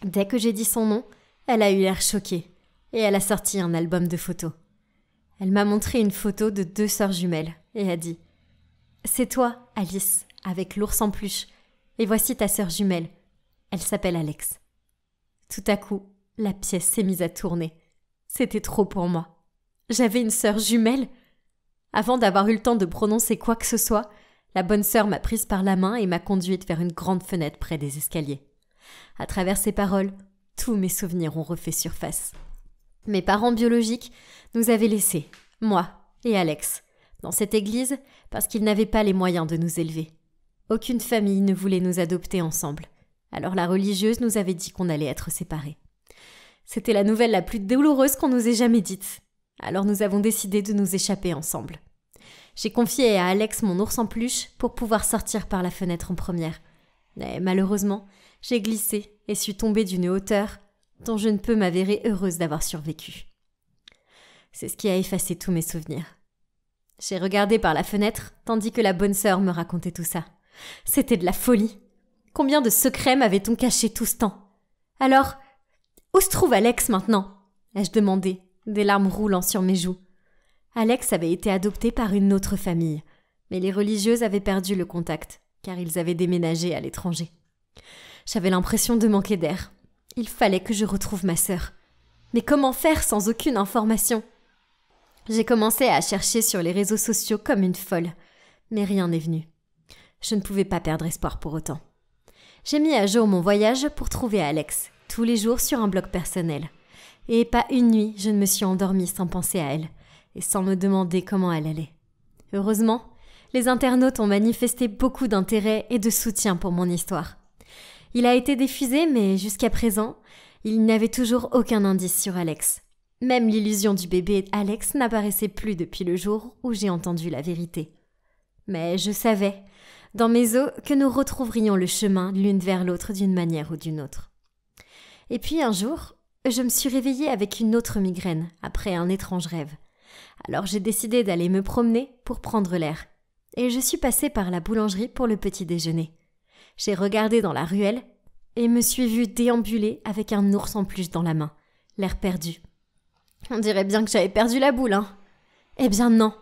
Dès que j'ai dit son nom, elle a eu l'air choquée, et elle a sorti un album de photos. Elle m'a montré une photo de 2 sœurs jumelles, et a dit « C'est toi, Alice, avec l'ours en peluche, et voici ta sœur jumelle. Elle s'appelle Alex. » Tout à coup, la pièce s'est mise à tourner. C'était trop pour moi. J'avais une sœur jumelle. Avant d'avoir eu le temps de prononcer quoi que ce soit, la bonne sœur m'a prise par la main et m'a conduite vers une grande fenêtre près des escaliers. À travers ces paroles, tous mes souvenirs ont refait surface. Mes parents biologiques nous avaient laissés, moi et Alex, dans cette église parce qu'ils n'avaient pas les moyens de nous élever. Aucune famille ne voulait nous adopter ensemble. Alors la religieuse nous avait dit qu'on allait être séparés. C'était la nouvelle la plus douloureuse qu'on nous ait jamais dite. Alors nous avons décidé de nous échapper ensemble. J'ai confié à Alex mon ours en peluche pour pouvoir sortir par la fenêtre en première. Mais malheureusement, j'ai glissé et suis tombée d'une hauteur dont je ne peux m'avérer heureuse d'avoir survécu. C'est ce qui a effacé tous mes souvenirs. J'ai regardé par la fenêtre tandis que la bonne sœur me racontait tout ça. C'était de la folie. Combien de secrets m'avait-on caché tout ce temps? Alors, où se trouve Alex maintenant? Ai-je demandé, des larmes roulant sur mes joues. Alex avait été adopté par une autre famille, mais les religieuses avaient perdu le contact, car ils avaient déménagé à l'étranger. J'avais l'impression de manquer d'air. Il fallait que je retrouve ma sœur. Mais comment faire sans aucune information? J'ai commencé à chercher sur les réseaux sociaux comme une folle, mais rien n'est venu. Je ne pouvais pas perdre espoir pour autant. J'ai mis à jour mon voyage pour trouver Alex, tous les jours sur un blog personnel. Et pas une nuit, je ne me suis endormie sans penser à elle, et sans me demander comment elle allait. Heureusement, les internautes ont manifesté beaucoup d'intérêt et de soutien pour mon histoire. Il a été diffusé, mais jusqu'à présent, il n'y avait toujours aucun indice sur Alex. Même l'illusion du bébé Alex n'apparaissait plus depuis le jour où j'ai entendu la vérité. Mais je savais, dans mes os, que nous retrouverions le chemin l'une vers l'autre d'une manière ou d'une autre. Et puis un jour, je me suis réveillée avec une autre migraine, après un étrange rêve. Alors j'ai décidé d'aller me promener pour prendre l'air. Et je suis passée par la boulangerie pour le petit déjeuner. J'ai regardé dans la ruelle et me suis vue déambuler avec un ours en peluche dans la main, l'air perdu. On dirait bien que j'avais perdu la boule, hein. Eh bien non,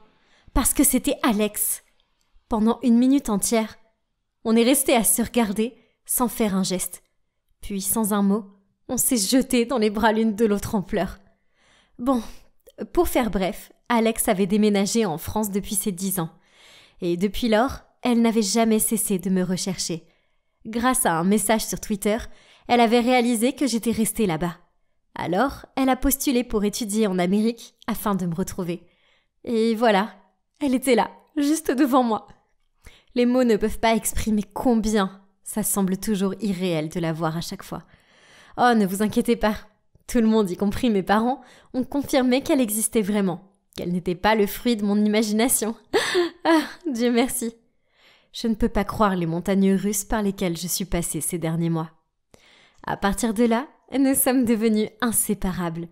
parce que c'était Alex. Pendant 1 minute entière, on est resté à se regarder sans faire un geste. Puis, sans un mot, on s'est jeté dans les bras l'une de l'autre en pleurs. Bon, pour faire bref, Alex avait déménagé en France depuis ses 10 ans. Et depuis lors, elle n'avait jamais cessé de me rechercher. Grâce à un message sur Twitter, elle avait réalisé que j'étais restée là-bas. Alors, elle a postulé pour étudier en Amérique afin de me retrouver. Et voilà, elle était là, juste devant moi. Les mots ne peuvent pas exprimer combien ça semble toujours irréel de la voir à chaque fois. Oh, ne vous inquiétez pas. Tout le monde, y compris mes parents, ont confirmé qu'elle existait vraiment, qu'elle n'était pas le fruit de mon imagination. Ah, Dieu merci. Je ne peux pas croire les montagnes russes par lesquelles je suis passée ces derniers mois. À partir de là, nous sommes devenus inséparables.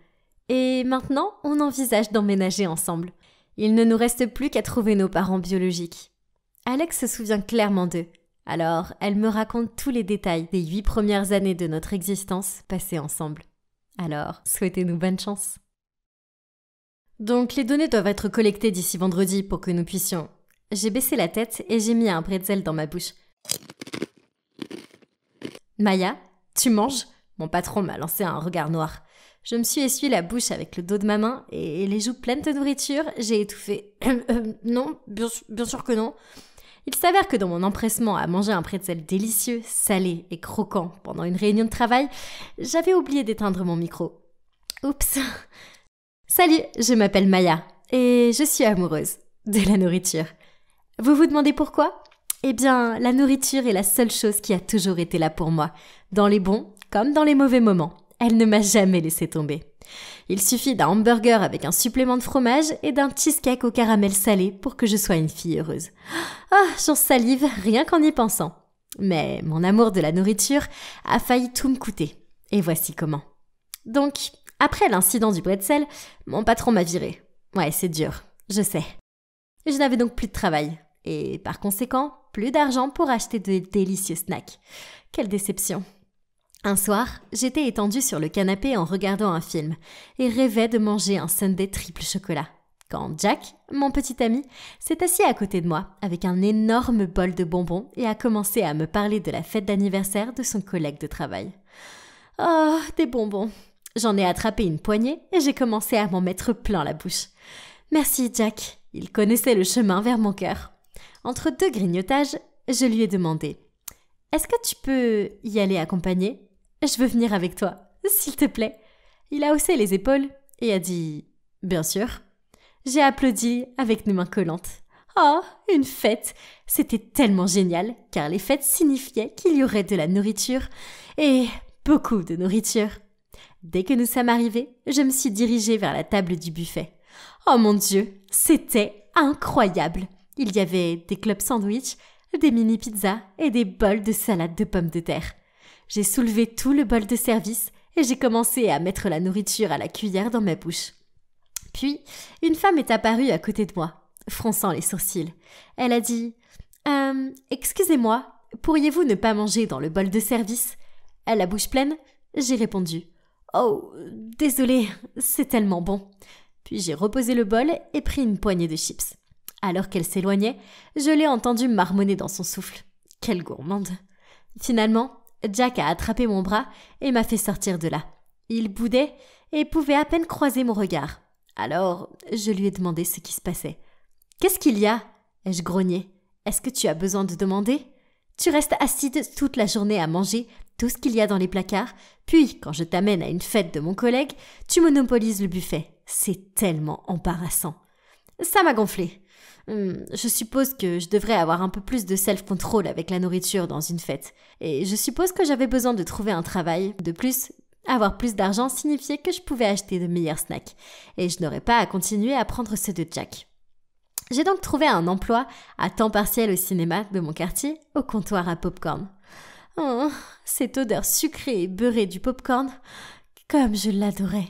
Et maintenant, on envisage d'emménager ensemble. Il ne nous reste plus qu'à trouver nos parents biologiques. Alex se souvient clairement d'eux. Alors, elle me raconte tous les détails des 8 premières années de notre existence passées ensemble. Alors, souhaitez-nous bonne chance. Donc, les données doivent être collectées d'ici vendredi pour que nous puissions... J'ai baissé la tête et j'ai mis un bretzel dans ma bouche. Maya, tu manges? Mon patron m'a lancé un regard noir. Je me suis essuyé la bouche avec le dos de ma main et les joues pleines de nourriture, j'ai étouffé. Non, bien sûr que non. Il s'avère que dans mon empressement à manger un pretzel délicieux, salé et croquant pendant une réunion de travail, j'avais oublié d'éteindre mon micro. Oups. Salut, je m'appelle Maya et je suis amoureuse de la nourriture. Vous vous demandez pourquoi? Eh bien, la nourriture est la seule chose qui a toujours été là pour moi, dans les bons comme dans les mauvais moments. Elle ne m'a jamais laissé tomber. Il suffit d'un hamburger avec un supplément de fromage et d'un cheesecake au caramel salé pour que je sois une fille heureuse. Ah, j'en salive rien qu'en y pensant. Mais mon amour de la nourriture a failli tout me coûter. Et voici comment. Donc, après l'incident du bretzel, mon patron m'a virée. Ouais, c'est dur, je sais. Je n'avais donc plus de travail. Et par conséquent, plus d'argent pour acheter de délicieux snacks. Quelle déception. Un soir, j'étais étendue sur le canapé en regardant un film et rêvais de manger un sundae triple chocolat. Quand Jack, mon petit ami, s'est assis à côté de moi avec un énorme bol de bonbons et a commencé à me parler de la fête d'anniversaire de son collègue de travail. Oh, des bonbons. J'en ai attrapé une poignée et j'ai commencé à m'en mettre plein la bouche. Merci Jack, il connaissait le chemin vers mon cœur. Entre 2 grignotages, je lui ai demandé « Est-ce que tu peux y aller accompagner ? Je veux venir avec toi, s'il te plaît. » Il a haussé les épaules et a dit « Bien sûr. » J'ai applaudi avec mes mains collantes. Oh, une fête! C'était tellement génial, car les fêtes signifiaient qu'il y aurait de la nourriture et beaucoup de nourriture. Dès que nous sommes arrivés, je me suis dirigée vers la table du buffet. Oh mon Dieu, c'était incroyable! Il y avait des clubs sandwich, des mini-pizzas et des bols de salade de pommes de terre. J'ai soulevé tout le bol de service et j'ai commencé à mettre la nourriture à la cuillère dans ma bouche. Puis, une femme est apparue à côté de moi, fronçant les sourcils. Elle a dit « Excusez-moi, pourriez-vous ne pas manger dans le bol de service ?» À la bouche pleine, j'ai répondu « Oh, désolée, c'est tellement bon. » Puis j'ai reposé le bol et pris une poignée de chips. Alors qu'elle s'éloignait, je l'ai entendue marmonner dans son souffle. Quelle gourmande! Finalement, Jack a attrapé mon bras et m'a fait sortir de là. Il boudait et pouvait à peine croiser mon regard. Alors, je lui ai demandé ce qui se passait. « Qu'est-ce qu'il y a ?» ai-je grogné. « Est-ce que tu as besoin de demander ? Tu restes assise toute la journée à manger tout ce qu'il y a dans les placards, puis, quand je t'amène à une fête de mon collègue, tu monopolises le buffet. C'est tellement embarrassant. » Ça m'a gonflé. Je suppose que je devrais avoir un peu plus de self-control avec la nourriture dans une fête. Et je suppose que j'avais besoin de trouver un travail. De plus, avoir plus d'argent signifiait que je pouvais acheter de meilleurs snacks. Et je n'aurais pas à continuer à prendre ceux de Jack. J'ai donc trouvé un emploi à temps partiel au cinéma de mon quartier, au comptoir à popcorn. Oh, cette odeur sucrée et beurrée du popcorn, comme je l'adorais.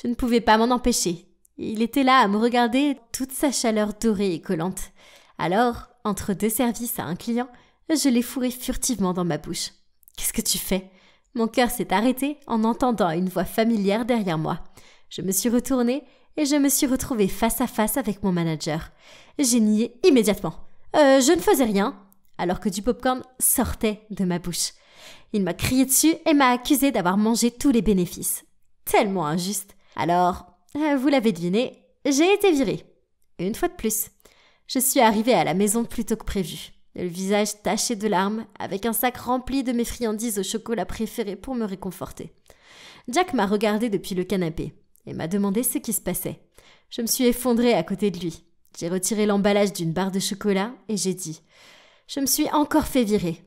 Je ne pouvais pas m'en empêcher. Il était là à me regarder, toute sa chaleur dorée et collante. Alors, entre 2 services à un client, je l'ai fourré furtivement dans ma bouche. « Qu'est-ce que tu fais ?» Mon cœur s'est arrêté en entendant une voix familière derrière moi. Je me suis retournée et je me suis retrouvée face à face avec mon manager. J'ai nié immédiatement. Je ne faisais rien, alors que du popcorn sortait de ma bouche. Il m'a crié dessus et m'a accusé d'avoir mangé tous les bénéfices. Tellement injuste. Alors, vous l'avez deviné, j'ai été virée. Une fois de plus. Je suis arrivée à la maison plus tôt que prévu, le visage taché de larmes, avec un sac rempli de mes friandises au chocolat préférées pour me réconforter. Jack m'a regardée depuis le canapé et m'a demandé ce qui se passait. Je me suis effondrée à côté de lui. J'ai retiré l'emballage d'une barre de chocolat et j'ai dit « Je me suis encore fait virer.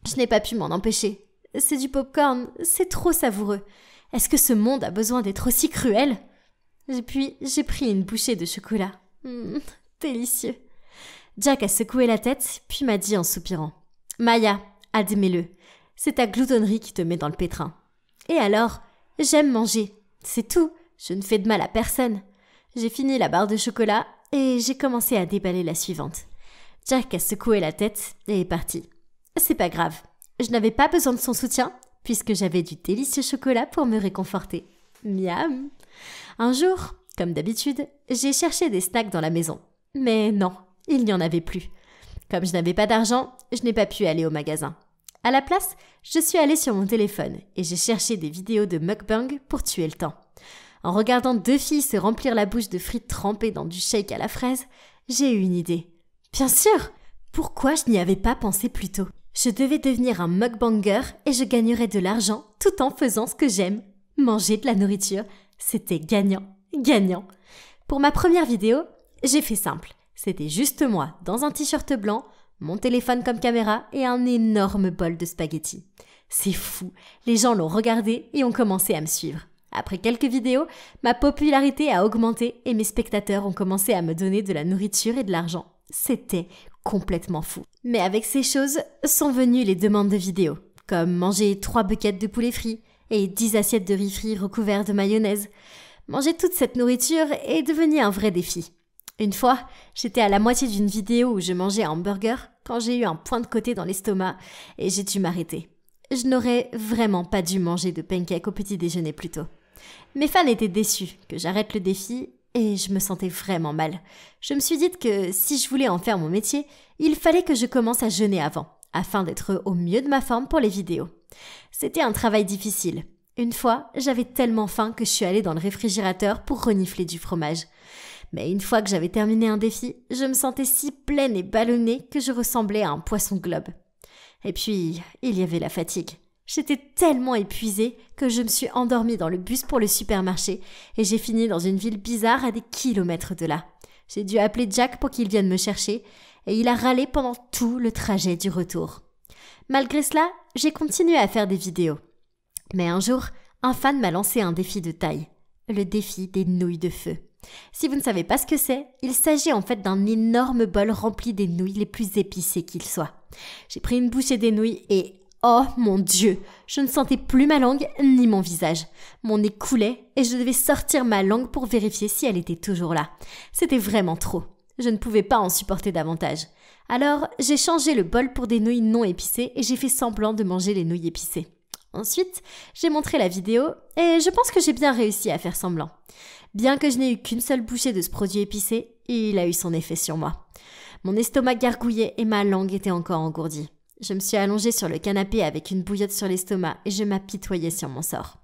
Je n'ai pas pu m'en empêcher. C'est du popcorn, c'est trop savoureux. Est-ce que ce monde a besoin d'être aussi cruel ?» Et puis, j'ai pris une bouchée de chocolat. Délicieux. Jack a secoué la tête, puis m'a dit en soupirant « Maya, admets-le, c'est ta gloutonnerie qui te met dans le pétrin. » Et alors, j'aime manger. C'est tout, je ne fais de mal à personne. J'ai fini la barre de chocolat et j'ai commencé à déballer la suivante. Jack a secoué la tête et est parti. C'est pas grave, je n'avais pas besoin de son soutien, puisque j'avais du délicieux chocolat pour me réconforter. Miam. Un jour, comme d'habitude, j'ai cherché des snacks dans la maison. Mais non, il n'y en avait plus. Comme je n'avais pas d'argent, je n'ai pas pu aller au magasin. À la place, je suis allée sur mon téléphone et j'ai cherché des vidéos de mukbang pour tuer le temps. En regardant 2 filles se remplir la bouche de frites trempées dans du shake à la fraise, j'ai eu une idée. Bien sûr! Pourquoi je n'y avais pas pensé plus tôt? Je devais devenir un mukbanger et je gagnerais de l'argent tout en faisant ce que j'aime. Manger de la nourriture, c'était gagnant, gagnant. Pour ma première vidéo, j'ai fait simple. C'était juste moi, dans un t-shirt blanc, mon téléphone comme caméra et un énorme bol de spaghettis. C'est fou, les gens l'ont regardé et ont commencé à me suivre. Après quelques vidéos, ma popularité a augmenté et mes spectateurs ont commencé à me donner de la nourriture et de l'argent. C'était complètement fou. Mais avec ces choses sont venues les demandes de vidéos, comme manger 3 buckets de poulet frit et 10 assiettes de riz frit recouverts de mayonnaise. Manger toute cette nourriture est devenu un vrai défi. Une fois, j'étais à la moitié d'une vidéo où je mangeais un hamburger quand j'ai eu un point de côté dans l'estomac et j'ai dû m'arrêter. Je n'aurais vraiment pas dû manger de pancakes au petit déjeuner plus tôt. Mes fans étaient déçus que j'arrête le défi et je me sentais vraiment mal. Je me suis dit que si je voulais en faire mon métier, il fallait que je commence à jeûner avant, afin d'être au mieux de ma forme pour les vidéos. C'était un travail difficile. Une fois, j'avais tellement faim que je suis allée dans le réfrigérateur pour renifler du fromage. Mais une fois que j'avais terminé un défi, je me sentais si pleine et ballonnée que je ressemblais à un poisson globe. Et puis, il y avait la fatigue. J'étais tellement épuisée que je me suis endormie dans le bus pour le supermarché et j'ai fini dans une ville bizarre à des kilomètres de là. J'ai dû appeler Jack pour qu'il vienne me chercher et il a râlé pendant tout le trajet du retour. Malgré cela, j'ai continué à faire des vidéos. Mais un jour, un fan m'a lancé un défi de taille, le défi des nouilles de feu. Si vous ne savez pas ce que c'est, il s'agit en fait d'un énorme bol rempli des nouilles les plus épicées qu'il soit. J'ai pris une bouchée des nouilles et oh mon Dieu, je ne sentais plus ma langue ni mon visage. Mon nez coulait et je devais sortir ma langue pour vérifier si elle était toujours là. C'était vraiment trop. Je ne pouvais pas en supporter davantage. Alors, j'ai changé le bol pour des nouilles non épicées et j'ai fait semblant de manger les nouilles épicées. Ensuite, j'ai montré la vidéo et je pense que j'ai bien réussi à faire semblant. Bien que je n'ai eu qu'une seule bouchée de ce produit épicé, il a eu son effet sur moi. Mon estomac gargouillait et ma langue était encore engourdie. Je me suis allongée sur le canapé avec une bouillotte sur l'estomac et je m'apitoyais sur mon sort.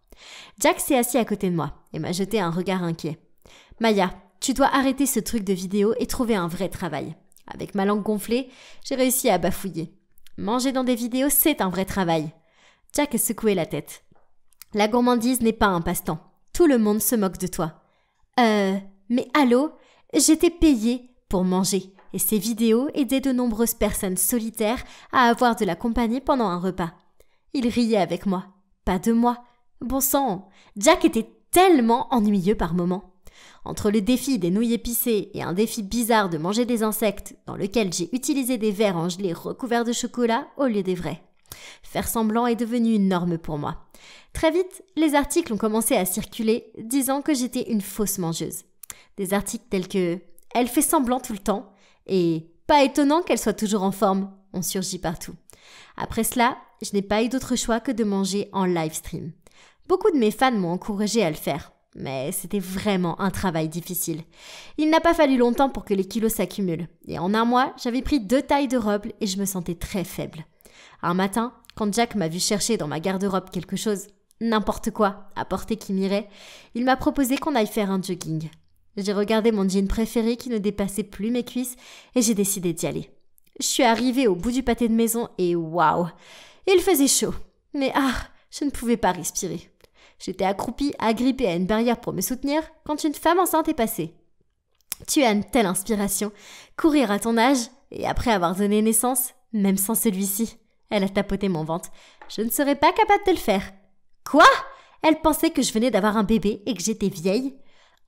Jack s'est assis à côté de moi et m'a jeté un regard inquiet. « Maya, tu dois arrêter ce truc de vidéo et trouver un vrai travail. » Avec ma langue gonflée, j'ai réussi à bafouiller. Manger dans des vidéos, c'est un vrai travail. Jack a secoué la tête. La gourmandise n'est pas un passe-temps. Tout le monde se moque de toi. Mais allô, j'étais payée pour manger. Et ces vidéos aidaient de nombreuses personnes solitaires à avoir de la compagnie pendant un repas. Il riait avec moi. Pas de moi. Bon sang, Jack était tellement ennuyeux par moments. Entre le défi des nouilles épicées et un défi bizarre de manger des insectes dans lequel j'ai utilisé des verres en gelée recouverts de chocolat au lieu des vrais. Faire semblant est devenu une norme pour moi. Très vite, les articles ont commencé à circuler disant que j'étais une fausse mangeuse. Des articles tels que « Elle fait semblant tout le temps » et « Pas étonnant qu'elle soit toujours en forme » ont surgi partout. Après cela, je n'ai pas eu d'autre choix que de manger en live stream. Beaucoup de mes fans m'ont encouragé à le faire, mais c'était vraiment un travail difficile. Il n'a pas fallu longtemps pour que les kilos s'accumulent, et en un mois, j'avais pris 2 tailles de robe et je me sentais très faible. Un matin, quand Jack m'a vu chercher dans ma garde-robe quelque chose, n'importe quoi, à porter qui m'irait, il m'a proposé qu'on aille faire un jogging. J'ai regardé mon jean préféré qui ne dépassait plus mes cuisses et j'ai décidé d'y aller. Je suis arrivée au bout du pâté de maison et waouh, il faisait chaud. Mais je ne pouvais pas respirer. J'étais accroupie, agrippée à une barrière pour me soutenir quand une femme enceinte est passée. Tu as une telle inspiration, courir à ton âge et après avoir donné naissance, même sans celui-ci. Elle a tapoté mon ventre. Je ne serais pas capable de le faire. Quoi ? Elle pensait que je venais d'avoir un bébé et que j'étais vieille.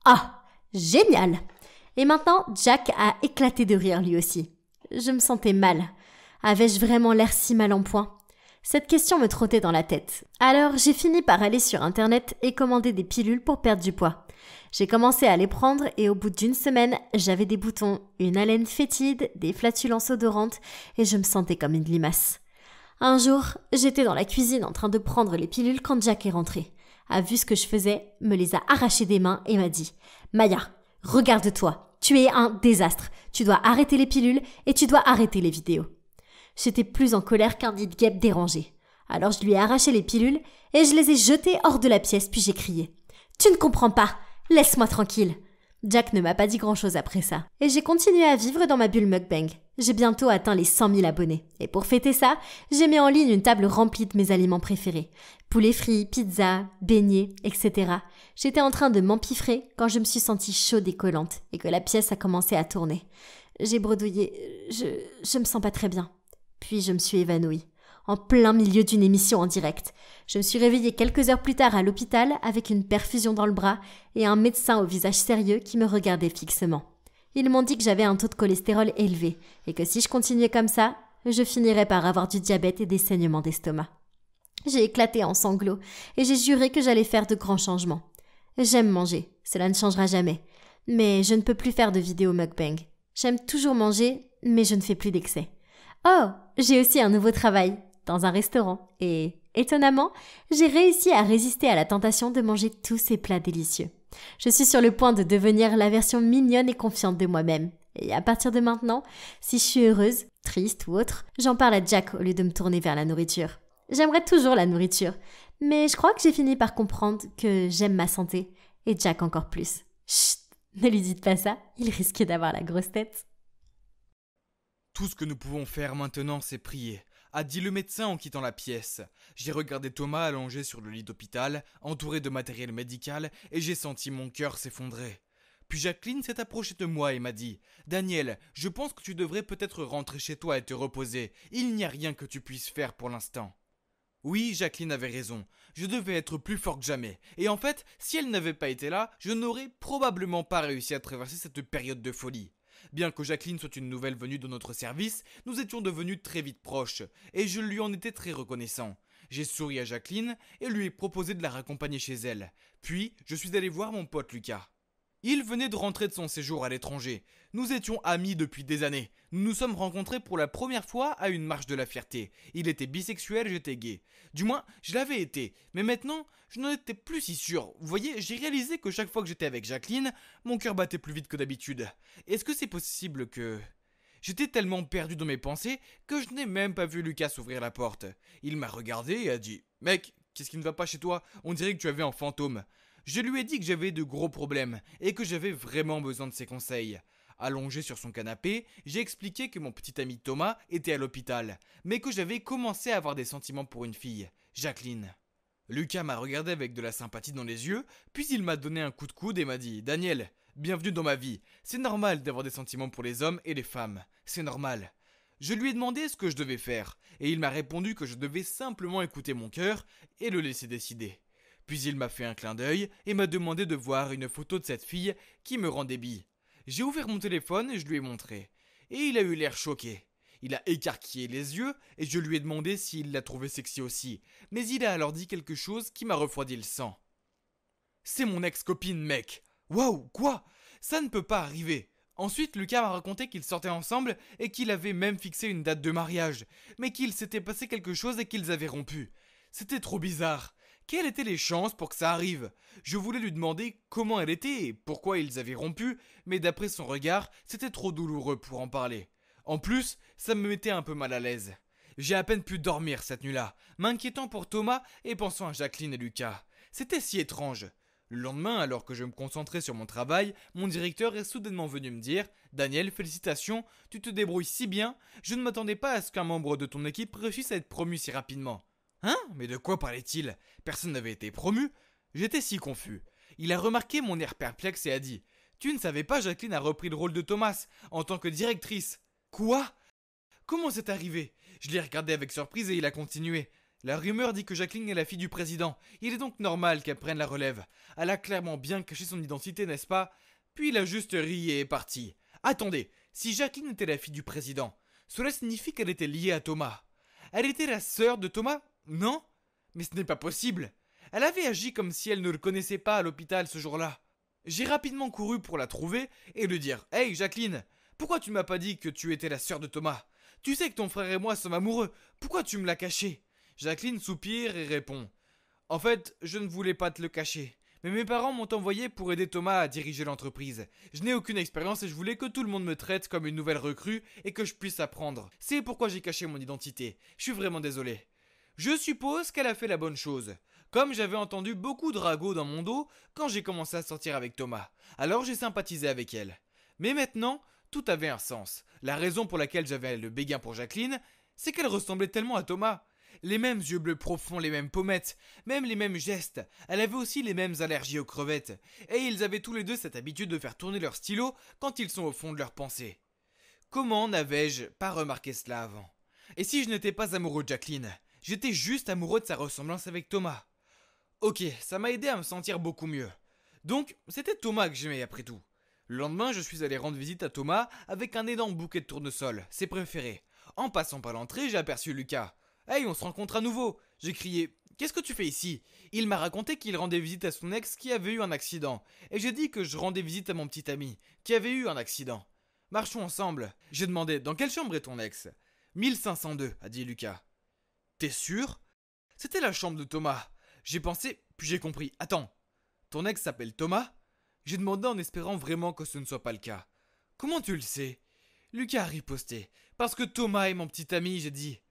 Ah, génial ! Et maintenant, Jack a éclaté de rire lui aussi. Je me sentais mal. Avais-je vraiment l'air si mal en point ? Cette question me trottait dans la tête. Alors, j'ai fini par aller sur Internet et commander des pilules pour perdre du poids. J'ai commencé à les prendre et au bout d'une semaine, j'avais des boutons, une haleine fétide, des flatulences odorantes et je me sentais comme une limace. Un jour, j'étais dans la cuisine en train de prendre les pilules quand Jack est rentré. A vu ce que je faisais, me les a arrachées des mains et m'a dit « Maya, regarde-toi, tu es un désastre. Tu dois arrêter les pilules et tu dois arrêter les vidéos. » J'étais plus en colère qu'un nid de guêpe dérangé. Alors je lui ai arraché les pilules et je les ai jetées hors de la pièce puis j'ai crié « Tu ne comprends pas, laisse-moi tranquille !» Jack ne m'a pas dit grand-chose après ça. Et j'ai continué à vivre dans ma bulle mukbang. J'ai bientôt atteint les 100 000 abonnés. Et pour fêter ça, j'ai mis en ligne une table remplie de mes aliments préférés. Poulet frit, pizza, beignets, etc. J'étais en train de m'empiffrer quand je me suis sentie chaude et collante et que la pièce a commencé à tourner. J'ai bredouillé. Je me sens pas très bien. Puis je me suis évanouie. En plein milieu d'une émission en direct. Je me suis réveillée quelques heures plus tard à l'hôpital avec une perfusion dans le bras et un médecin au visage sérieux qui me regardait fixement. Ils m'ont dit que j'avais un taux de cholestérol élevé et que si je continuais comme ça, je finirais par avoir du diabète et des saignements d'estomac. J'ai éclaté en sanglots et j'ai juré que j'allais faire de grands changements. J'aime manger, cela ne changera jamais. Mais je ne peux plus faire de vidéos mukbang. J'aime toujours manger, mais je ne fais plus d'excès. Oh, j'ai aussi un nouveau travail. Dans un restaurant et, étonnamment, j'ai réussi à résister à la tentation de manger tous ces plats délicieux. Je suis sur le point de devenir la version mignonne et confiante de moi-même. Et à partir de maintenant, si je suis heureuse, triste ou autre, j'en parle à Jack au lieu de me tourner vers la nourriture. J'aimerais toujours la nourriture, mais je crois que j'ai fini par comprendre que j'aime ma santé et Jack encore plus. Chut, ne lui dites pas ça, il risque d'avoir la grosse tête. Tout ce que nous pouvons faire maintenant, c'est prier, a dit le médecin en quittant la pièce. J'ai regardé Thomas allongé sur le lit d'hôpital, entouré de matériel médical, et j'ai senti mon cœur s'effondrer. Puis Jacqueline s'est approchée de moi et m'a dit « Daniel, je pense que tu devrais peut-être rentrer chez toi et te reposer. Il n'y a rien que tu puisses faire pour l'instant. » Oui, Jacqueline avait raison. Je devais être plus fort que jamais. Et en fait, si elle n'avait pas été là, je n'aurais probablement pas réussi à traverser cette période de folie. Bien que Jacqueline soit une nouvelle venue dans notre service, nous étions devenus très vite proches, et je lui en étais très reconnaissant. J'ai souri à Jacqueline et lui ai proposé de la raccompagner chez elle. Puis, je suis allé voir mon pote Lucas. Il venait de rentrer de son séjour à l'étranger. Nous étions amis depuis des années. Nous nous sommes rencontrés pour la première fois à une marche de la fierté. Il était bisexuel, j'étais gay. Du moins, je l'avais été. Mais maintenant, je n'en étais plus si sûr. Vous voyez, j'ai réalisé que chaque fois que j'étais avec Jacqueline, mon cœur battait plus vite que d'habitude. Est-ce que c'est possible que... J'étais tellement perdu dans mes pensées que je n'ai même pas vu Lucas ouvrir la porte. Il m'a regardé et a dit « Mec, qu'est-ce qui ne va pas chez toi? On dirait que tu avais un fantôme. » Je lui ai dit que j'avais de gros problèmes et que j'avais vraiment besoin de ses conseils. Allongé sur son canapé, j'ai expliqué que mon petit ami Thomas était à l'hôpital, mais que j'avais commencé à avoir des sentiments pour une fille, Jacqueline. Lucas m'a regardé avec de la sympathie dans les yeux, puis il m'a donné un coup de coude et m'a dit « Daniel, bienvenue dans ma vie. C'est normal d'avoir des sentiments pour les hommes et les femmes. C'est normal. » Je lui ai demandé ce que je devais faire, et il m'a répondu que je devais simplement écouter mon cœur et le laisser décider. Puis il m'a fait un clin d'œil et m'a demandé de voir une photo de cette fille qui me rendait bi. J'ai ouvert mon téléphone et je lui ai montré. Et il a eu l'air choqué. Il a écarquillé les yeux et je lui ai demandé s'il la trouvait sexy aussi. Mais il a alors dit quelque chose qui m'a refroidi le sang. « C'est mon ex-copine, mec. Waouh, quoi? Ça ne peut pas arriver. » Ensuite, Lucas m'a raconté qu'ils sortaient ensemble et qu'il avait même fixé une date de mariage, mais qu'il s'était passé quelque chose et qu'ils avaient rompu. C'était trop bizarre. Quelles étaient les chances pour que ça arrive? Je voulais lui demander comment elle était et pourquoi ils avaient rompu, mais d'après son regard, c'était trop douloureux pour en parler. En plus, ça me mettait un peu mal à l'aise. J'ai à peine pu dormir cette nuit-là, m'inquiétant pour Thomas et pensant à Jacqueline et Lucas. C'était si étrange. Le lendemain, alors que je me concentrais sur mon travail, mon directeur est soudainement venu me dire « Daniel, félicitations, tu te débrouilles si bien, je ne m'attendais pas à ce qu'un membre de ton équipe réussisse à être promu si rapidement. » Hein? Mais de quoi parlait-il? Personne n'avait été promu? J'étais si confus. Il a remarqué mon air perplexe et a dit « Tu ne savais pas, Jacqueline a repris le rôle de Thomas en tant que directrice. » Quoi? Comment c'est arrivé? Je l'ai regardé avec surprise et il a continué. La rumeur dit que Jacqueline est la fille du président. Il est donc normal qu'elle prenne la relève. Elle a clairement bien caché son identité, n'est-ce pas? Puis il a juste ri et est parti. Attendez, si Jacqueline était la fille du président, cela signifie qu'elle était liée à Thomas. Elle était la sœur de Thomas? Non? Mais ce n'est pas possible. Elle avait agi comme si elle ne le connaissait pas à l'hôpital ce jour-là. J'ai rapidement couru pour la trouver et lui dire « Hey Jacqueline, pourquoi tu m'as pas dit que tu étais la sœur de Thomas? Tu sais que ton frère et moi sommes amoureux. Pourquoi tu me l'as caché ?» Jacqueline soupire et répond « En fait, je ne voulais pas te le cacher. Mais mes parents m'ont envoyé pour aider Thomas à diriger l'entreprise. Je n'ai aucune expérience et je voulais que tout le monde me traite comme une nouvelle recrue et que je puisse apprendre. C'est pourquoi j'ai caché mon identité. Je suis vraiment désolé. » Je suppose qu'elle a fait la bonne chose. Comme j'avais entendu beaucoup de ragots dans mon dos quand j'ai commencé à sortir avec Thomas. Alors j'ai sympathisé avec elle. Mais maintenant, tout avait un sens. La raison pour laquelle j'avais le béguin pour Jacqueline, c'est qu'elle ressemblait tellement à Thomas. Les mêmes yeux bleus profonds, les mêmes pommettes, même les mêmes gestes. Elle avait aussi les mêmes allergies aux crevettes. Et ils avaient tous les deux cette habitude de faire tourner leur stylo quand ils sont au fond de leurs pensées. Comment n'avais-je pas remarqué cela avant? Et si je n'étais pas amoureux de Jacqueline? J'étais juste amoureux de sa ressemblance avec Thomas. Ok, ça m'a aidé à me sentir beaucoup mieux. Donc, c'était Thomas que j'aimais après tout. Le lendemain, je suis allé rendre visite à Thomas avec un énorme bouquet de tournesol, ses préférés. En passant par l'entrée, j'ai aperçu Lucas. « Hey, on se rencontre à nouveau !» J'ai crié « Qu'est-ce que tu fais ici ?» Il m'a raconté qu'il rendait visite à son ex qui avait eu un accident. Et j'ai dit que je rendais visite à mon petit ami, qui avait eu un accident. « Marchons ensemble. » J'ai demandé « Dans quelle chambre est ton ex ?»« 1502, a dit Lucas. « T'es sûr ?» C'était la chambre de Thomas. J'ai pensé, puis j'ai compris. « Attends, ton ex s'appelle Thomas ?» J'ai demandé en espérant vraiment que ce ne soit pas le cas. « Comment tu le sais ?» Lucas a riposté. « Parce que Thomas est mon petit ami, j'ai dit. »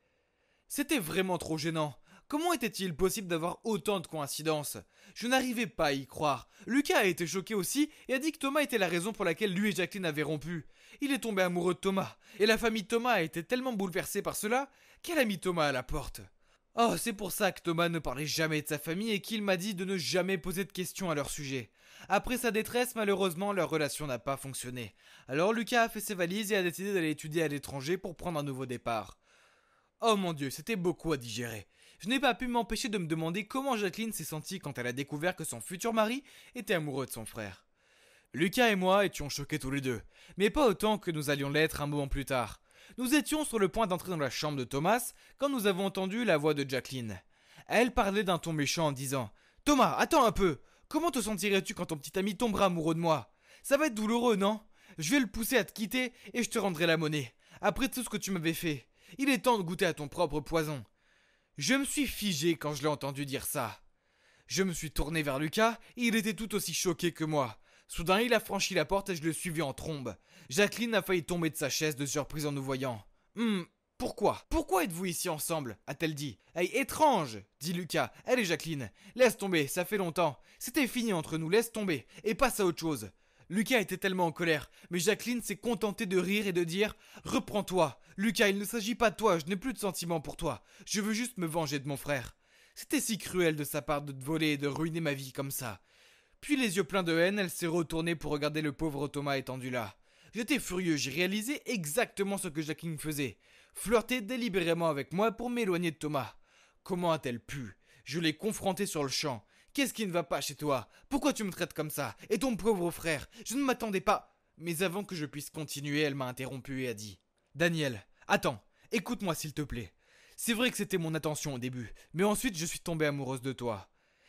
C'était vraiment trop gênant. Comment était-il possible d'avoir autant de coïncidences? Je n'arrivais pas à y croire. Lucas a été choqué aussi et a dit que Thomas était la raison pour laquelle lui et Jacqueline avaient rompu. Il est tombé amoureux de Thomas. Et la famille Thomas a été tellement bouleversée par cela qu'elle a mis Thomas à la porte. Oh, c'est pour ça que Thomas ne parlait jamais de sa famille et qu'il m'a dit de ne jamais poser de questions à leur sujet. Après sa détresse, malheureusement, leur relation n'a pas fonctionné. Alors Lucas a fait ses valises et a décidé d'aller étudier à l'étranger pour prendre un nouveau départ. Oh mon Dieu, c'était beaucoup à digérer. Je n'ai pas pu m'empêcher de me demander comment Jacqueline s'est sentie quand elle a découvert que son futur mari était amoureux de son frère. Lucas et moi étions choqués tous les deux, mais pas autant que nous allions l'être un moment plus tard. Nous étions sur le point d'entrer dans la chambre de Thomas quand nous avons entendu la voix de Jacqueline. Elle parlait d'un ton méchant en disant « Thomas, attends un peu! Comment te sentirais-tu quand ton petit ami tombera amoureux de moi ?» Ça va être douloureux, non? Je vais le pousser à te quitter et je te rendrai la monnaie. Après tout ce que tu m'avais fait. Il est temps de goûter à ton propre poison. Je me suis figé quand je l'ai entendu dire ça. Je me suis tourné vers Lucas et il était tout aussi choqué que moi. Soudain, il a franchi la porte et je le suivis en trombe. Jacqueline a failli tomber de sa chaise de surprise en nous voyant. Pourquoi? Pourquoi êtes-vous ici ensemble? A-t-elle dit. Hey, étrange, dit Lucas. Allez Jacqueline, laisse tomber, ça fait longtemps. C'était fini entre nous, laisse tomber, et passe à autre chose. Lucas était tellement en colère, mais Jacqueline s'est contentée de rire et de dire « Reprends-toi, Lucas, il ne s'agit pas de toi, je n'ai plus de sentiments pour toi. Je veux juste me venger de mon frère. » C'était si cruel de sa part de te voler et de ruiner ma vie comme ça. Puis les yeux pleins de haine, elle s'est retournée pour regarder le pauvre Thomas étendu là. J'étais furieux, j'ai réalisé exactement ce que Jacqueline faisait. Flirter délibérément avec moi pour m'éloigner de Thomas. Comment a-t-elle pu? Je l'ai confrontée sur le champ. Qu'est-ce qui ne va pas chez toi? Pourquoi tu me traites comme ça? Et ton pauvre frère? Je ne m'attendais pas. Mais avant que je puisse continuer, elle m'a interrompu et a dit « Daniel, attends, écoute-moi s'il te plaît. C'est vrai que c'était mon intention au début, mais ensuite je suis tombée amoureuse de toi.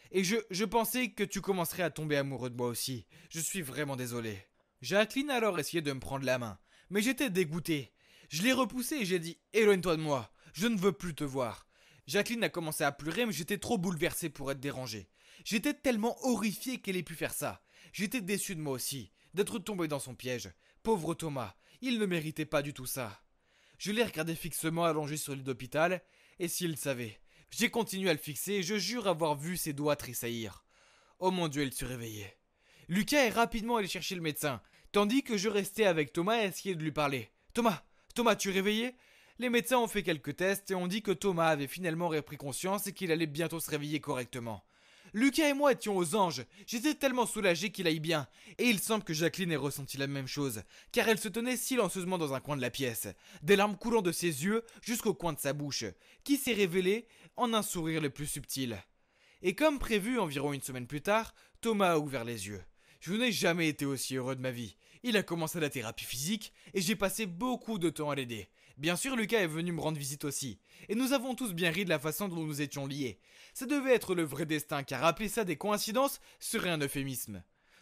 Et je pensais que tu commencerais à tomber amoureux de moi aussi. Je suis vraiment désolé. » Jacqueline a alors essayé de me prendre la main, mais j'étais dégoûté. Je l'ai repoussé et j'ai dit « Éloigne-toi de moi, je ne veux plus te voir. » Jacqueline a commencé à pleurer, mais j'étais trop bouleversé pour être dérangé. J'étais tellement horrifié qu'elle ait pu faire ça. J'étais déçu de moi aussi, d'être tombé dans son piège. Pauvre Thomas, il ne méritait pas du tout ça. Je l'ai regardé fixement allongé sur le lit d'hôpital, et s'il savait. J'ai continué à le fixer et je jure avoir vu ses doigts tressaillir. Oh mon Dieu, il se réveillait. Lucas est rapidement allé chercher le médecin, tandis que je restais avec Thomas et essayais de lui parler. Thomas, tu es réveillé? Les médecins ont fait quelques tests et ont dit que Thomas avait finalement repris conscience et qu'il allait bientôt se réveiller correctement. Lucas et moi étions aux anges, j'étais tellement soulagé qu'il aille bien, et il semble que Jacqueline ait ressenti la même chose, car elle se tenait silencieusement dans un coin de la pièce, des larmes coulant de ses yeux jusqu'au coin de sa bouche, qui s'est révélée en un sourire le plus subtil. Et comme prévu environ une semaine plus tard, Thomas a ouvert les yeux. Je n'ai jamais été aussi heureux de ma vie. Il a commencé la thérapie physique et j'ai passé beaucoup de temps à l'aider. Bien sûr, Lucas est venu me rendre visite aussi. Et nous avons tous bien ri de la façon dont nous étions liés. Ça devait être le vrai destin, car appeler ça des coïncidences serait un euphémisme.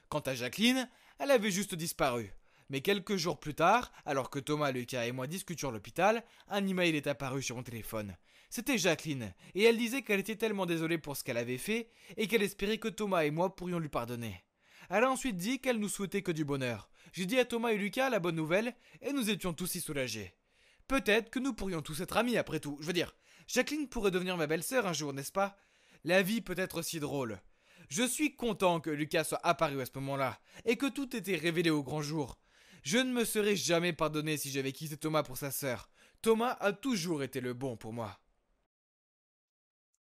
Quant à Jacqueline, elle avait juste disparu. Mais quelques jours plus tard, alors que Thomas, Lucas et moi discutions à l'hôpital, un email est apparu sur mon téléphone. C'était Jacqueline, et elle disait qu'elle était tellement désolée pour ce qu'elle avait fait, et qu'elle espérait que Thomas et moi pourrions lui pardonner. Elle a ensuite dit qu'elle nous souhaitait que du bonheur. J'ai dit à Thomas et Lucas la bonne nouvelle, et nous étions tous si soulagés. Peut-être que nous pourrions tous être amis après tout. Je veux dire, Jacqueline pourrait devenir ma belle-sœur un jour, n'est-ce pas? La vie peut être aussi drôle. Je suis content que Lucas soit apparu à ce moment-là, et que tout était révélé au grand jour. Je ne me serais jamais pardonné si j'avais quitté Thomas pour sa sœur. Thomas a toujours été le bon pour moi.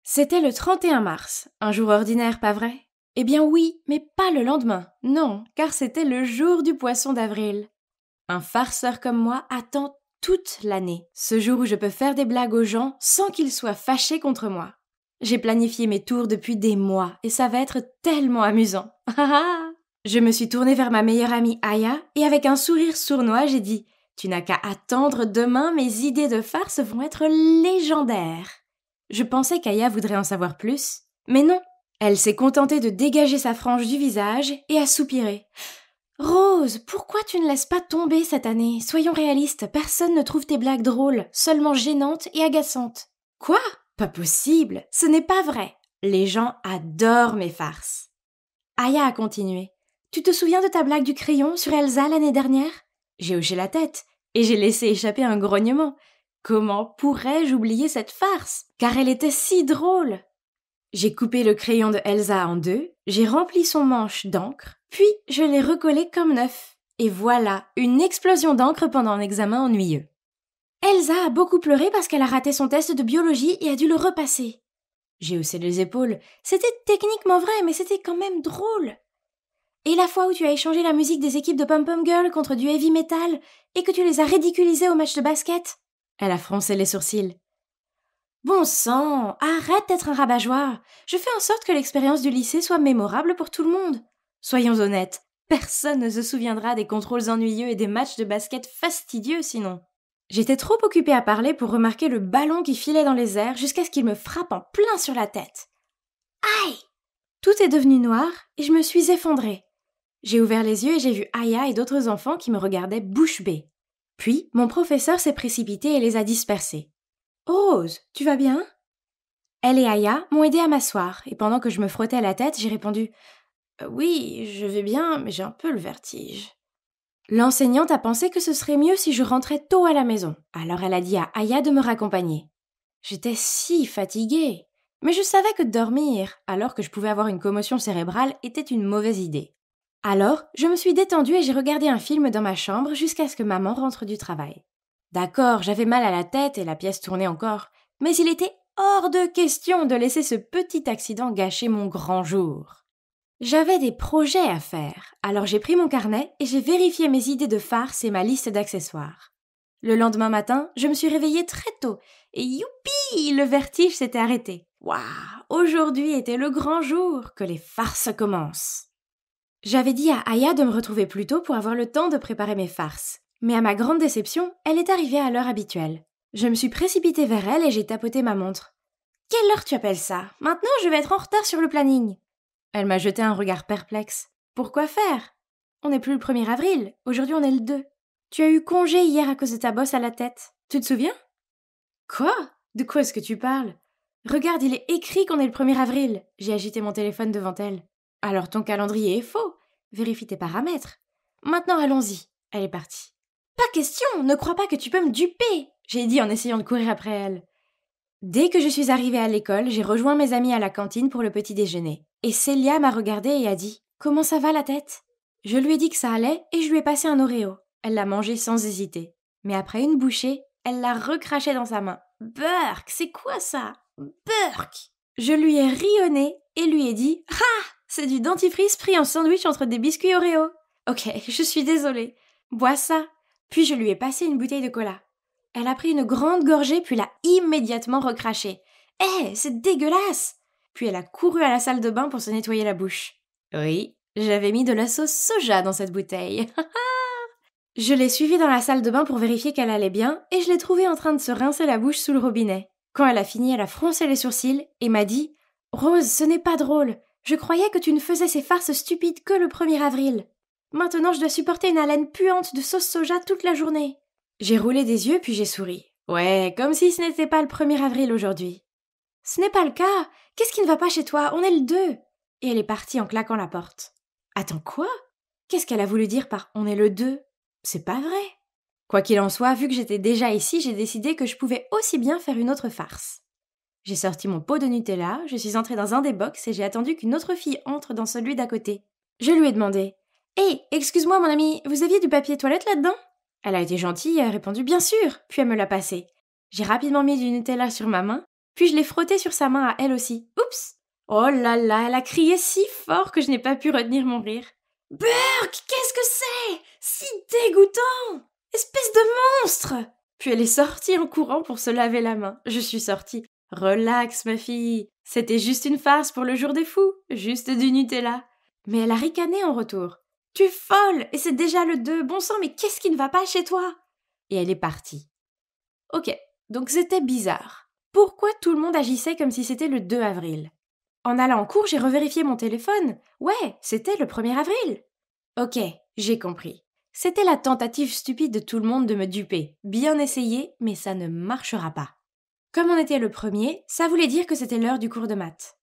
C'était le 31 mars, un jour ordinaire, pas vrai? Eh bien oui, mais pas le lendemain, non, car c'était le jour du poisson d'avril. Un farceur comme moi attend toute l'année, ce jour où je peux faire des blagues aux gens sans qu'ils soient fâchés contre moi. J'ai planifié mes tours depuis des mois et ça va être tellement amusant. Je me suis tournée vers ma meilleure amie Aya et avec un sourire sournois, j'ai dit « Tu n'as qu'à attendre, demain mes idées de farce vont être légendaires !» Je pensais qu'Aya voudrait en savoir plus, mais non. Elle s'est contentée de dégager sa frange du visage et a soupiré. « Rose, pourquoi tu ne laisses pas tomber cette année? Soyons réalistes, personne ne trouve tes blagues drôles, seulement gênantes et agaçantes. »« Quoi? Pas possible, ce n'est pas vrai. Les gens adorent mes farces. » Aya a continué. « Tu te souviens de ta blague du crayon sur Elsa l'année dernière? » J'ai hoché la tête et j'ai laissé échapper un grognement. Comment pourrais-je oublier cette farce? Car elle était si drôle. J'ai coupé le crayon de Elsa en deux, j'ai rempli son manche d'encre, puis je l'ai recollé comme neuf. Et voilà, une explosion d'encre pendant un examen ennuyeux. Elsa a beaucoup pleuré parce qu'elle a raté son test de biologie et a dû le repasser. J'ai haussé les épaules. C'était techniquement vrai, mais c'était quand même drôle. Et la fois où tu as échangé la musique des équipes de Pom-Pom Girl contre du heavy metal et que tu les as ridiculisées au match de basket? Elle a froncé les sourcils. Bon sang, arrête d'être un rabat-joie. Je fais en sorte que l'expérience du lycée soit mémorable pour tout le monde. Soyons honnêtes, personne ne se souviendra des contrôles ennuyeux et des matchs de basket fastidieux sinon. J'étais trop occupée à parler pour remarquer le ballon qui filait dans les airs jusqu'à ce qu'il me frappe en plein sur la tête. Aïe! Tout est devenu noir et je me suis effondrée. J'ai ouvert les yeux et j'ai vu Aya et d'autres enfants qui me regardaient bouche bée. Puis, mon professeur s'est précipité et les a dispersés. « Rose, tu vas bien ?» Elle et Aya m'ont aidé à m'asseoir, et pendant que je me frottais la tête, j'ai répondu « Oui, je vais bien, mais j'ai un peu le vertige. » L'enseignante a pensé que ce serait mieux si je rentrais tôt à la maison, alors elle a dit à Aya de me raccompagner. J'étais si fatiguée, mais je savais que dormir, alors que je pouvais avoir une commotion cérébrale, était une mauvaise idée. Alors, je me suis détendue et j'ai regardé un film dans ma chambre jusqu'à ce que maman rentre du travail. D'accord, j'avais mal à la tête et la pièce tournait encore, mais il était hors de question de laisser ce petit accident gâcher mon grand jour. J'avais des projets à faire, alors j'ai pris mon carnet et j'ai vérifié mes idées de farce et ma liste d'accessoires. Le lendemain matin, je me suis réveillée très tôt et youpi, le vertige s'était arrêté. Waouh, aujourd'hui était le grand jour, que les farces commencent. J'avais dit à Aya de me retrouver plus tôt pour avoir le temps de préparer mes farces. Mais à ma grande déception, elle est arrivée à l'heure habituelle. Je me suis précipitée vers elle et j'ai tapoté ma montre. « Quelle heure tu appelles ça ? Maintenant, je vais être en retard sur le planning. » Elle m'a jeté un regard perplexe. « Pourquoi faire ? On n'est plus le 1er avril, aujourd'hui on est le 2. Tu as eu congé hier à cause de ta bosse à la tête. Tu te souviens ? » « Quoi ? De quoi est-ce que tu parles ? Regarde, il est écrit qu'on est le 1er avril. » J'ai agité mon téléphone devant elle. « Alors ton calendrier est faux. Vérifie tes paramètres. Maintenant allons-y. » Elle est partie. « Pas question, ne crois pas que tu peux me duper !» j'ai dit en essayant de courir après elle. Dès que je suis arrivée à l'école, j'ai rejoint mes amis à la cantine pour le petit déjeuner. Et Célia m'a regardée et a dit « Comment ça va la tête ?» Je lui ai dit que ça allait et je lui ai passé un Oreo. Elle l'a mangé sans hésiter. Mais après une bouchée, elle l'a recraché dans sa main. « Burk, c'est quoi ça ? Burk !» Je lui ai ri au nez et lui ai dit « Ah, c'est du dentifrice pris en sandwich entre des biscuits Oreo. Ok, je suis désolée. Bois ça. » Puis je lui ai passé une bouteille de cola. Elle a pris une grande gorgée puis l'a immédiatement recrachée. « Hé, c'est dégueulasse !» Puis elle a couru à la salle de bain pour se nettoyer la bouche. Oui, j'avais mis de la sauce soja dans cette bouteille. Je l'ai suivie dans la salle de bain pour vérifier qu'elle allait bien et je l'ai trouvée en train de se rincer la bouche sous le robinet. Quand elle a fini, elle a froncé les sourcils et m'a dit « Rose, ce n'est pas drôle. Je croyais que tu ne faisais ces farces stupides que le 1er avril. Maintenant, je dois supporter une haleine puante de sauce soja toute la journée. » J'ai roulé des yeux puis j'ai souri. Ouais, comme si ce n'était pas le 1er avril aujourd'hui. « Ce n'est pas le cas. Qu'est-ce qui ne va pas chez toi ? On est le 2. » Et elle est partie en claquant la porte. Attends, quoi ? Qu'est-ce qu'elle a voulu dire par « on est le 2 » ? C'est pas vrai. Quoi qu'il en soit, vu que j'étais déjà ici, j'ai décidé que je pouvais aussi bien faire une autre farce. J'ai sorti mon pot de Nutella, je suis entrée dans un des box et j'ai attendu qu'une autre fille entre dans celui d'à côté. Je lui ai demandé « Hey, excuse-moi mon amie, vous aviez du papier toilette là-dedans ?» Elle a été gentille et a répondu « Bien sûr !» Puis elle me l'a passé. J'ai rapidement mis du Nutella sur ma main, puis je l'ai frotté sur sa main à elle aussi. Oups ! Oh là là, elle a crié si fort que je n'ai pas pu retenir mon rire. « Burk, qu'est-ce que c'est ? Si dégoûtant ! Espèce de monstre !» Puis elle est sortie en courant pour se laver la main. Je suis sortie. « Relax, ma fille. C'était juste une farce pour le jour des fous. Juste du Nutella. » Mais elle a ricané en retour. « Tu es folle, et c'est déjà le 2. Bon sang, mais qu'est-ce qui ne va pas chez toi ?» Et elle est partie. Ok, donc c'était bizarre. Pourquoi tout le monde agissait comme si c'était le 2 avril ? En allant en cours, j'ai revérifié mon téléphone. Ouais, c'était le 1er avril. Ok, j'ai compris. C'était la tentative stupide de tout le monde de me duper. Bien essayé, mais ça ne marchera pas. Comme on était le 1er, ça voulait dire que c'était l'heure du cours de maths.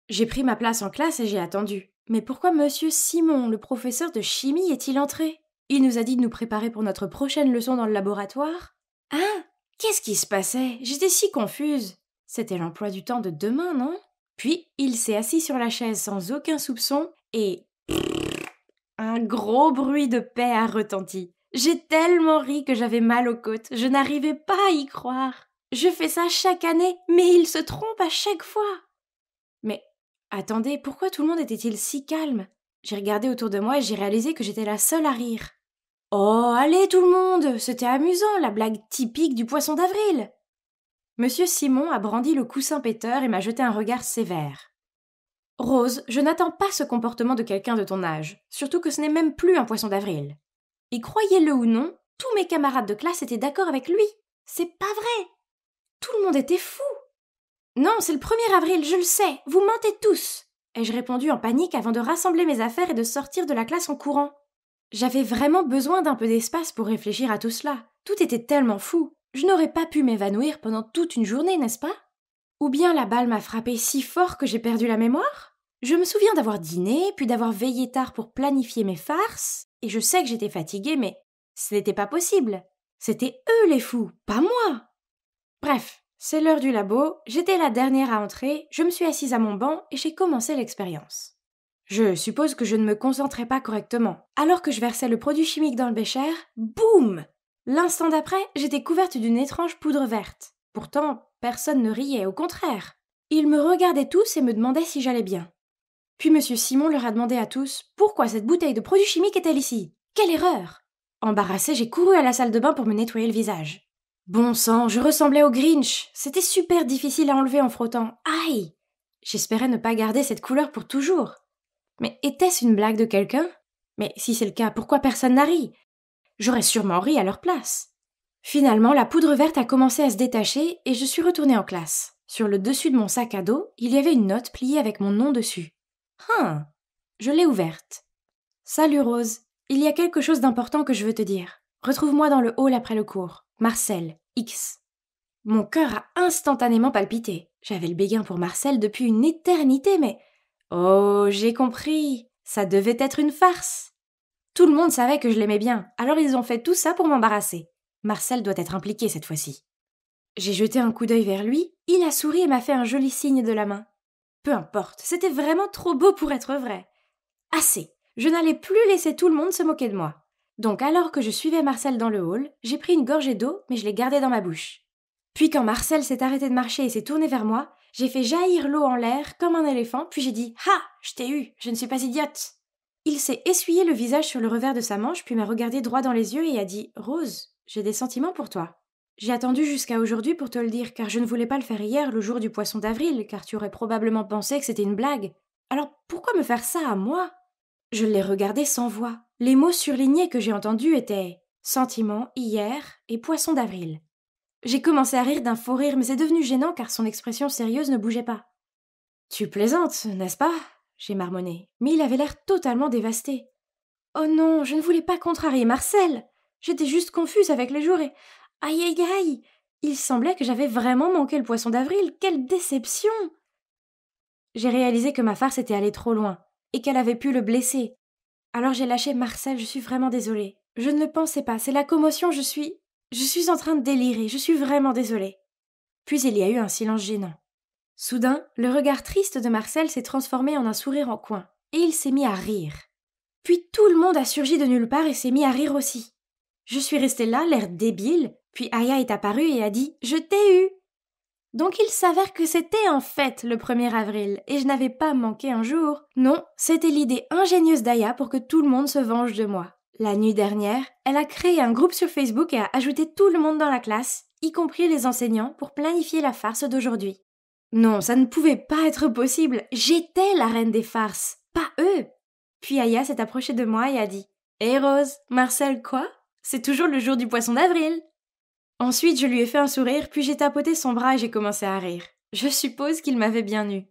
J'ai pris ma place en classe et j'ai attendu. Mais pourquoi Monsieur Simon, le professeur de chimie, est-il entré ? Il nous a dit de nous préparer pour notre prochaine leçon dans le laboratoire. Hein ? Qu'est-ce qui se passait ? J'étais si confuse. C'était l'emploi du temps de demain, non ? Puis, il s'est assis sur la chaise sans aucun soupçon et... un gros bruit de paix a retenti. J'ai tellement ri que j'avais mal aux côtes. Je n'arrivais pas à y croire. Je fais ça chaque année, mais il se trompe à chaque fois. Mais... attendez, pourquoi tout le monde était-il si calme ? J'ai regardé autour de moi et j'ai réalisé que j'étais la seule à rire. Oh, allez tout le monde, c'était amusant, la blague typique du poisson d'avril. Monsieur Simon a brandi le coussin péteur et m'a jeté un regard sévère. Rose, je n'attends pas ce comportement de quelqu'un de ton âge, surtout que ce n'est même plus un poisson d'avril. Et croyez-le ou non, tous mes camarades de classe étaient d'accord avec lui. C'est pas vrai. Tout le monde était fou. Non, c'est le 1er avril, je le sais, vous mentez tous. ai-je répondu en panique avant de rassembler mes affaires et de sortir de la classe en courant. J'avais vraiment besoin d'un peu d'espace pour réfléchir à tout cela. Tout était tellement fou. Je n'aurais pas pu m'évanouir pendant toute une journée, n'est-ce pas? Ou bien la balle m'a frappé si fort que j'ai perdu la mémoire? Je me souviens d'avoir dîné, puis d'avoir veillé tard pour planifier mes farces, et je sais que j'étais fatiguée, mais ce n'était pas possible. C'était eux les fous, pas moi. Bref, c'est l'heure du labo, j'étais la dernière à entrer, je me suis assise à mon banc et j'ai commencé l'expérience. Je suppose que je ne me concentrais pas correctement. Alors que je versais le produit chimique dans le bécher, boum! L'instant d'après, j'étais couverte d'une étrange poudre verte. Pourtant, personne ne riait, au contraire. Ils me regardaient tous et me demandaient si j'allais bien. Puis M. Simon leur a demandé à tous pourquoi cette bouteille de produit chimique est-elle ici? Quelle erreur! Embarrassée, j'ai couru à la salle de bain pour me nettoyer le visage. Bon sang, je ressemblais au Grinch. C'était super difficile à enlever en frottant. Aïe! J'espérais ne pas garder cette couleur pour toujours. Mais était-ce une blague de quelqu'un? Mais si c'est le cas, pourquoi personne n'a ri? J'aurais sûrement ri à leur place. Finalement, la poudre verte a commencé à se détacher et je suis retournée en classe. Sur le dessus de mon sac à dos, il y avait une note pliée avec mon nom dessus. Je l'ai ouverte. Salut Rose, il y a quelque chose d'important que je veux te dire. Retrouve-moi dans le hall après le cours. Marcel, X. Mon cœur a instantanément palpité. J'avais le béguin pour Marcel depuis une éternité, mais... Oh, j'ai compris. Ça devait être une farce. Tout le monde savait que je l'aimais bien, alors ils ont fait tout ça pour m'embarrasser. Marcel doit être impliqué cette fois-ci. J'ai jeté un coup d'œil vers lui, il a souri et m'a fait un joli signe de la main. Peu importe, c'était vraiment trop beau pour être vrai. Assez, je n'allais plus laisser tout le monde se moquer de moi. Donc alors que je suivais Marcel dans le hall, j'ai pris une gorgée d'eau, mais je l'ai gardée dans ma bouche. Puis quand Marcel s'est arrêté de marcher et s'est tourné vers moi, j'ai fait jaillir l'eau en l'air comme un éléphant, puis j'ai dit « Ha! Je t'ai eu, je ne suis pas idiote !» Il s'est essuyé le visage sur le revers de sa manche, puis m'a regardé droit dans les yeux et a dit « Rose, j'ai des sentiments pour toi. » J'ai attendu jusqu'à aujourd'hui pour te le dire, car je ne voulais pas le faire hier, le jour du poisson d'avril, car tu aurais probablement pensé que c'était une blague. Alors pourquoi me faire ça à moi? Je l'ai regardé sans voix. Les mots surlignés que j'ai entendus étaient « sentiment, hier » et « poisson d'avril ». J'ai commencé à rire d'un faux rire, mais c'est devenu gênant car son expression sérieuse ne bougeait pas. « Tu plaisantes, n'est-ce pas ?» j'ai marmonné, mais il avait l'air totalement dévasté. « Oh non, je ne voulais pas contrarier Marcel. J'étais juste confuse avec les jours et... Aïe aïe aïe! Il semblait que j'avais vraiment manqué le poisson d'avril. Quelle déception! » J'ai réalisé que ma farce était allée trop loin et qu'elle avait pu le blesser. Alors j'ai lâché « Marcel, je suis vraiment désolée. Je ne le pensais pas, c'est la commotion, je suis en train de délirer, je suis vraiment désolée. » Puis il y a eu un silence gênant. Soudain, le regard triste de Marcel s'est transformé en un sourire en coin, et il s'est mis à rire. Puis tout le monde a surgi de nulle part et s'est mis à rire aussi. Je suis restée là, l'air débile, puis Aya est apparue et a dit « Je t'ai eu !» Donc il s'avère que c'était en fait le 1er avril, et je n'avais pas manqué un jour. Non, c'était l'idée ingénieuse d'Aya pour que tout le monde se venge de moi. La nuit dernière, elle a créé un groupe sur Facebook et a ajouté tout le monde dans la classe, y compris les enseignants, pour planifier la farce d'aujourd'hui. Non, ça ne pouvait pas être possible, j'étais la reine des farces, pas eux. Puis Aya s'est approchée de moi et a dit « Hé Rose, Marcel quoi? C'est toujours le jour du poisson d'avril !» Ensuite, je lui ai fait un sourire, puis j'ai tapoté son bras et j'ai commencé à rire. Je suppose qu'il m'avait bien eu.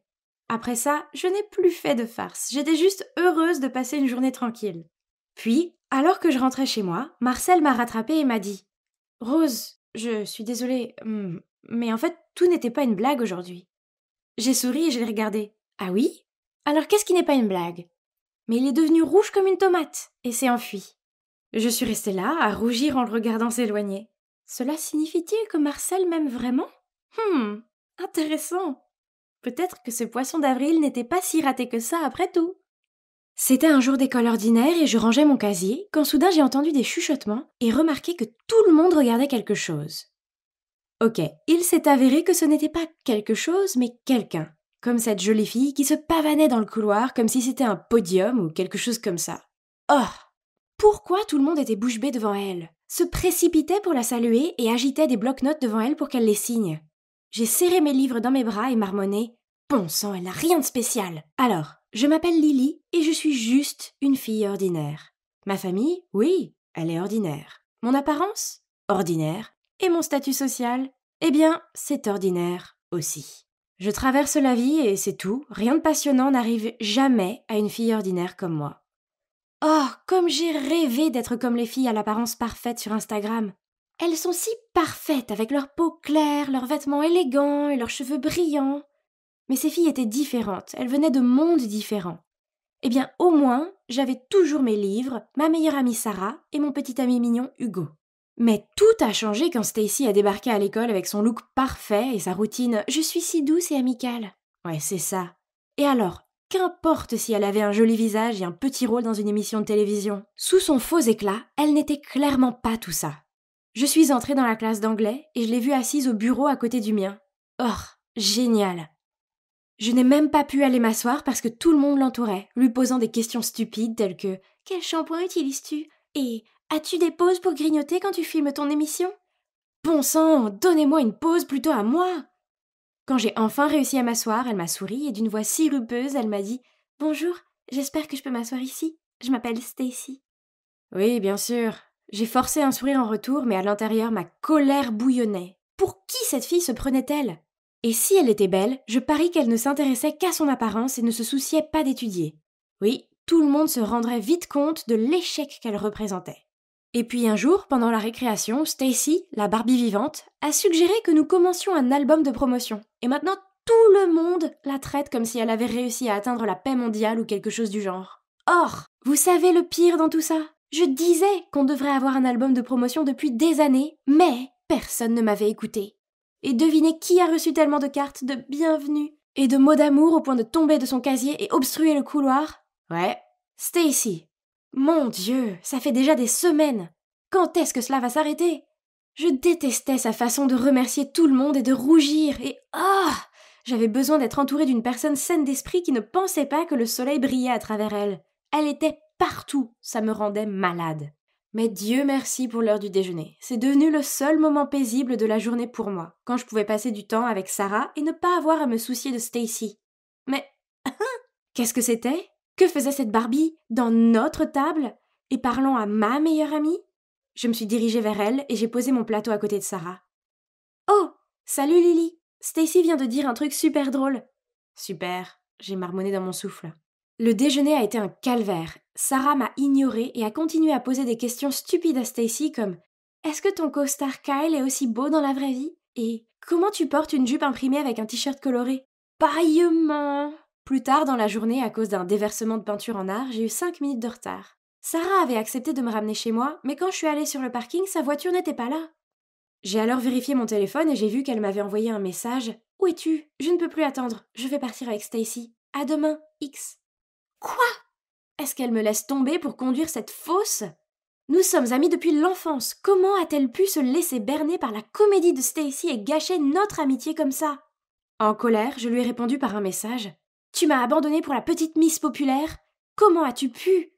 Après ça, je n'ai plus fait de farce, j'étais juste heureuse de passer une journée tranquille. Puis, alors que je rentrais chez moi, Marcel m'a rattrapée et m'a dit « Rose, je suis désolée, mais en fait, tout n'était pas une blague aujourd'hui. » J'ai souri et je l'ai regardé. « Ah oui? Alors qu'est-ce qui n'est pas une blague ?» Mais il est devenu rouge comme une tomate et s'est enfui. Je suis restée là, à rougir en le regardant s'éloigner. Cela signifie-t-il que Marcel m'aime vraiment? Intéressant. Peut-être que ce poisson d'avril n'était pas si raté que ça après tout. C'était un jour d'école ordinaire et je rangeais mon casier quand soudain j'ai entendu des chuchotements et remarqué que tout le monde regardait quelque chose. Ok, il s'est avéré que ce n'était pas quelque chose mais quelqu'un, comme cette jolie fille qui se pavanait dans le couloir comme si c'était un podium ou quelque chose comme ça. Oh! Pourquoi tout le monde était bouche bée devant elle? Se précipitait pour la saluer et agitait des blocs-notes devant elle pour qu'elle les signe. J'ai serré mes livres dans mes bras et marmonné « Bon sang, elle n'a rien de spécial !» Alors, je m'appelle Lily et je suis juste une fille ordinaire. Ma famille, oui, elle est ordinaire. Mon apparence, ordinaire. Et mon statut social, eh bien, c'est ordinaire aussi. Je traverse la vie et c'est tout. Rien de passionnant n'arrive jamais à une fille ordinaire comme moi. Oh, comme j'ai rêvé d'être comme les filles à l'apparence parfaite sur Instagram. Elles sont si parfaites avec leur peau claire, leurs vêtements élégants et leurs cheveux brillants. Mais ces filles étaient différentes, elles venaient de mondes différents. Eh bien, au moins, j'avais toujours mes livres, ma meilleure amie Sarah et mon petit ami mignon Hugo. Mais tout a changé quand Stacy a débarqué à l'école avec son look parfait et sa routine « Je suis si douce et amicale ». Ouais, c'est ça. Et alors, qu'importe si elle avait un joli visage et un petit rôle dans une émission de télévision. Sous son faux éclat, elle n'était clairement pas tout ça. Je suis entrée dans la classe d'anglais et je l'ai vue assise au bureau à côté du mien. Oh, génial! Je n'ai même pas pu aller m'asseoir parce que tout le monde l'entourait, lui posant des questions stupides telles que « Quel shampoing utilises-tu » et « As-tu des pauses pour grignoter quand tu filmes ton émission ?» Bon sang, donnez-moi une pause plutôt à moi! Quand j'ai enfin réussi à m'asseoir, elle m'a souri et d'une voix sirupeuse, elle m'a dit « Bonjour, j'espère que je peux m'asseoir ici. Je m'appelle Stacy. » Oui, bien sûr. J'ai forcé un sourire en retour, mais à l'intérieur, ma colère bouillonnait. Pour qui cette fille se prenait-elle ? Et si elle était belle, je parie qu'elle ne s'intéressait qu'à son apparence et ne se souciait pas d'étudier. Oui, tout le monde se rendrait vite compte de l'échec qu'elle représentait. Et puis un jour, pendant la récréation, Stacy, la Barbie vivante, a suggéré que nous commencions un album de promotion. Et maintenant, tout le monde la traite comme si elle avait réussi à atteindre la paix mondiale ou quelque chose du genre. Or, vous savez le pire dans tout ça ? Je disais qu'on devrait avoir un album de promotion depuis des années, mais personne ne m'avait écouté. Et devinez qui a reçu tellement de cartes de bienvenue et de mots d'amour au point de tomber de son casier et obstruer le couloir ? Ouais, Stacy. Mon Dieu, ça fait déjà des semaines. Quand est-ce que cela va s'arrêter ? Je détestais sa façon de remercier tout le monde et de rougir et j'avais besoin d'être entourée d'une personne saine d'esprit qui ne pensait pas que le soleil brillait à travers elle. Elle était partout, ça me rendait malade. Mais Dieu merci pour l'heure du déjeuner. C'est devenu le seul moment paisible de la journée pour moi, quand je pouvais passer du temps avec Sarah et ne pas avoir à me soucier de Stacy. Mais qu'est-ce que c'était ? Que faisait cette Barbie dans notre table et parlant à ma meilleure amie ? Je me suis dirigée vers elle et j'ai posé mon plateau à côté de Sarah. Oh, salut Lily. Stacy vient de dire un truc super drôle. Super, j'ai marmonné dans mon souffle. Le déjeuner a été un calvaire. Sarah m'a ignorée et a continué à poser des questions stupides à Stacy comme « Est-ce que ton costard Kyle est aussi beau dans la vraie vie ?» et « Comment tu portes une jupe imprimée avec un t-shirt coloré ?» Pareillement. Plus tard dans la journée, à cause d'un déversement de peinture en art, j'ai eu 5 minutes de retard. Sarah avait accepté de me ramener chez moi, mais quand je suis allée sur le parking, sa voiture n'était pas là. J'ai alors vérifié mon téléphone et j'ai vu qu'elle m'avait envoyé un message. « Où es-tu ? Je ne peux plus attendre. Je vais partir avec Stacy. À demain, X. » Quoi ? Est-ce qu'elle me laisse tomber pour conduire cette fausse ? Nous sommes amis depuis l'enfance. Comment a-t-elle pu se laisser berner par la comédie de Stacy et gâcher notre amitié comme ça ? En colère, je lui ai répondu par un message. « Tu m'as abandonnée pour la petite Miss populaire ? Comment as-tu pu ?»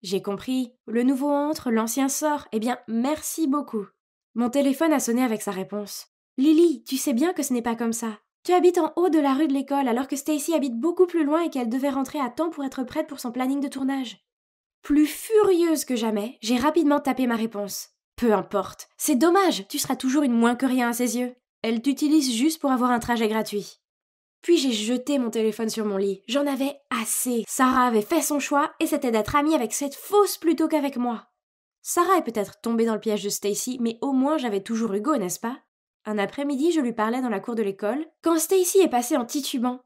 J'ai compris. Le nouveau entre, l'ancien sort. Eh bien, merci beaucoup. Mon téléphone a sonné avec sa réponse. « Lily, tu sais bien que ce n'est pas comme ça. Tu habites en haut de la rue de l'école alors que Stacy habite beaucoup plus loin et qu'elle devait rentrer à temps pour être prête pour son planning de tournage. » Plus furieuse que jamais, j'ai rapidement tapé ma réponse. « Peu importe. C'est dommage, tu seras toujours une moins que rien à ses yeux. Elle t'utilise juste pour avoir un trajet gratuit. » Puis j'ai jeté mon téléphone sur mon lit. J'en avais assez. Sarah avait fait son choix et c'était d'être amie avec cette fausse plutôt qu'avec moi. Sarah est peut-être tombée dans le piège de Stacy, mais au moins j'avais toujours Hugo, n'est-ce pas ? Un après-midi, je lui parlais dans la cour de l'école, quand Stacy est passée en titubant.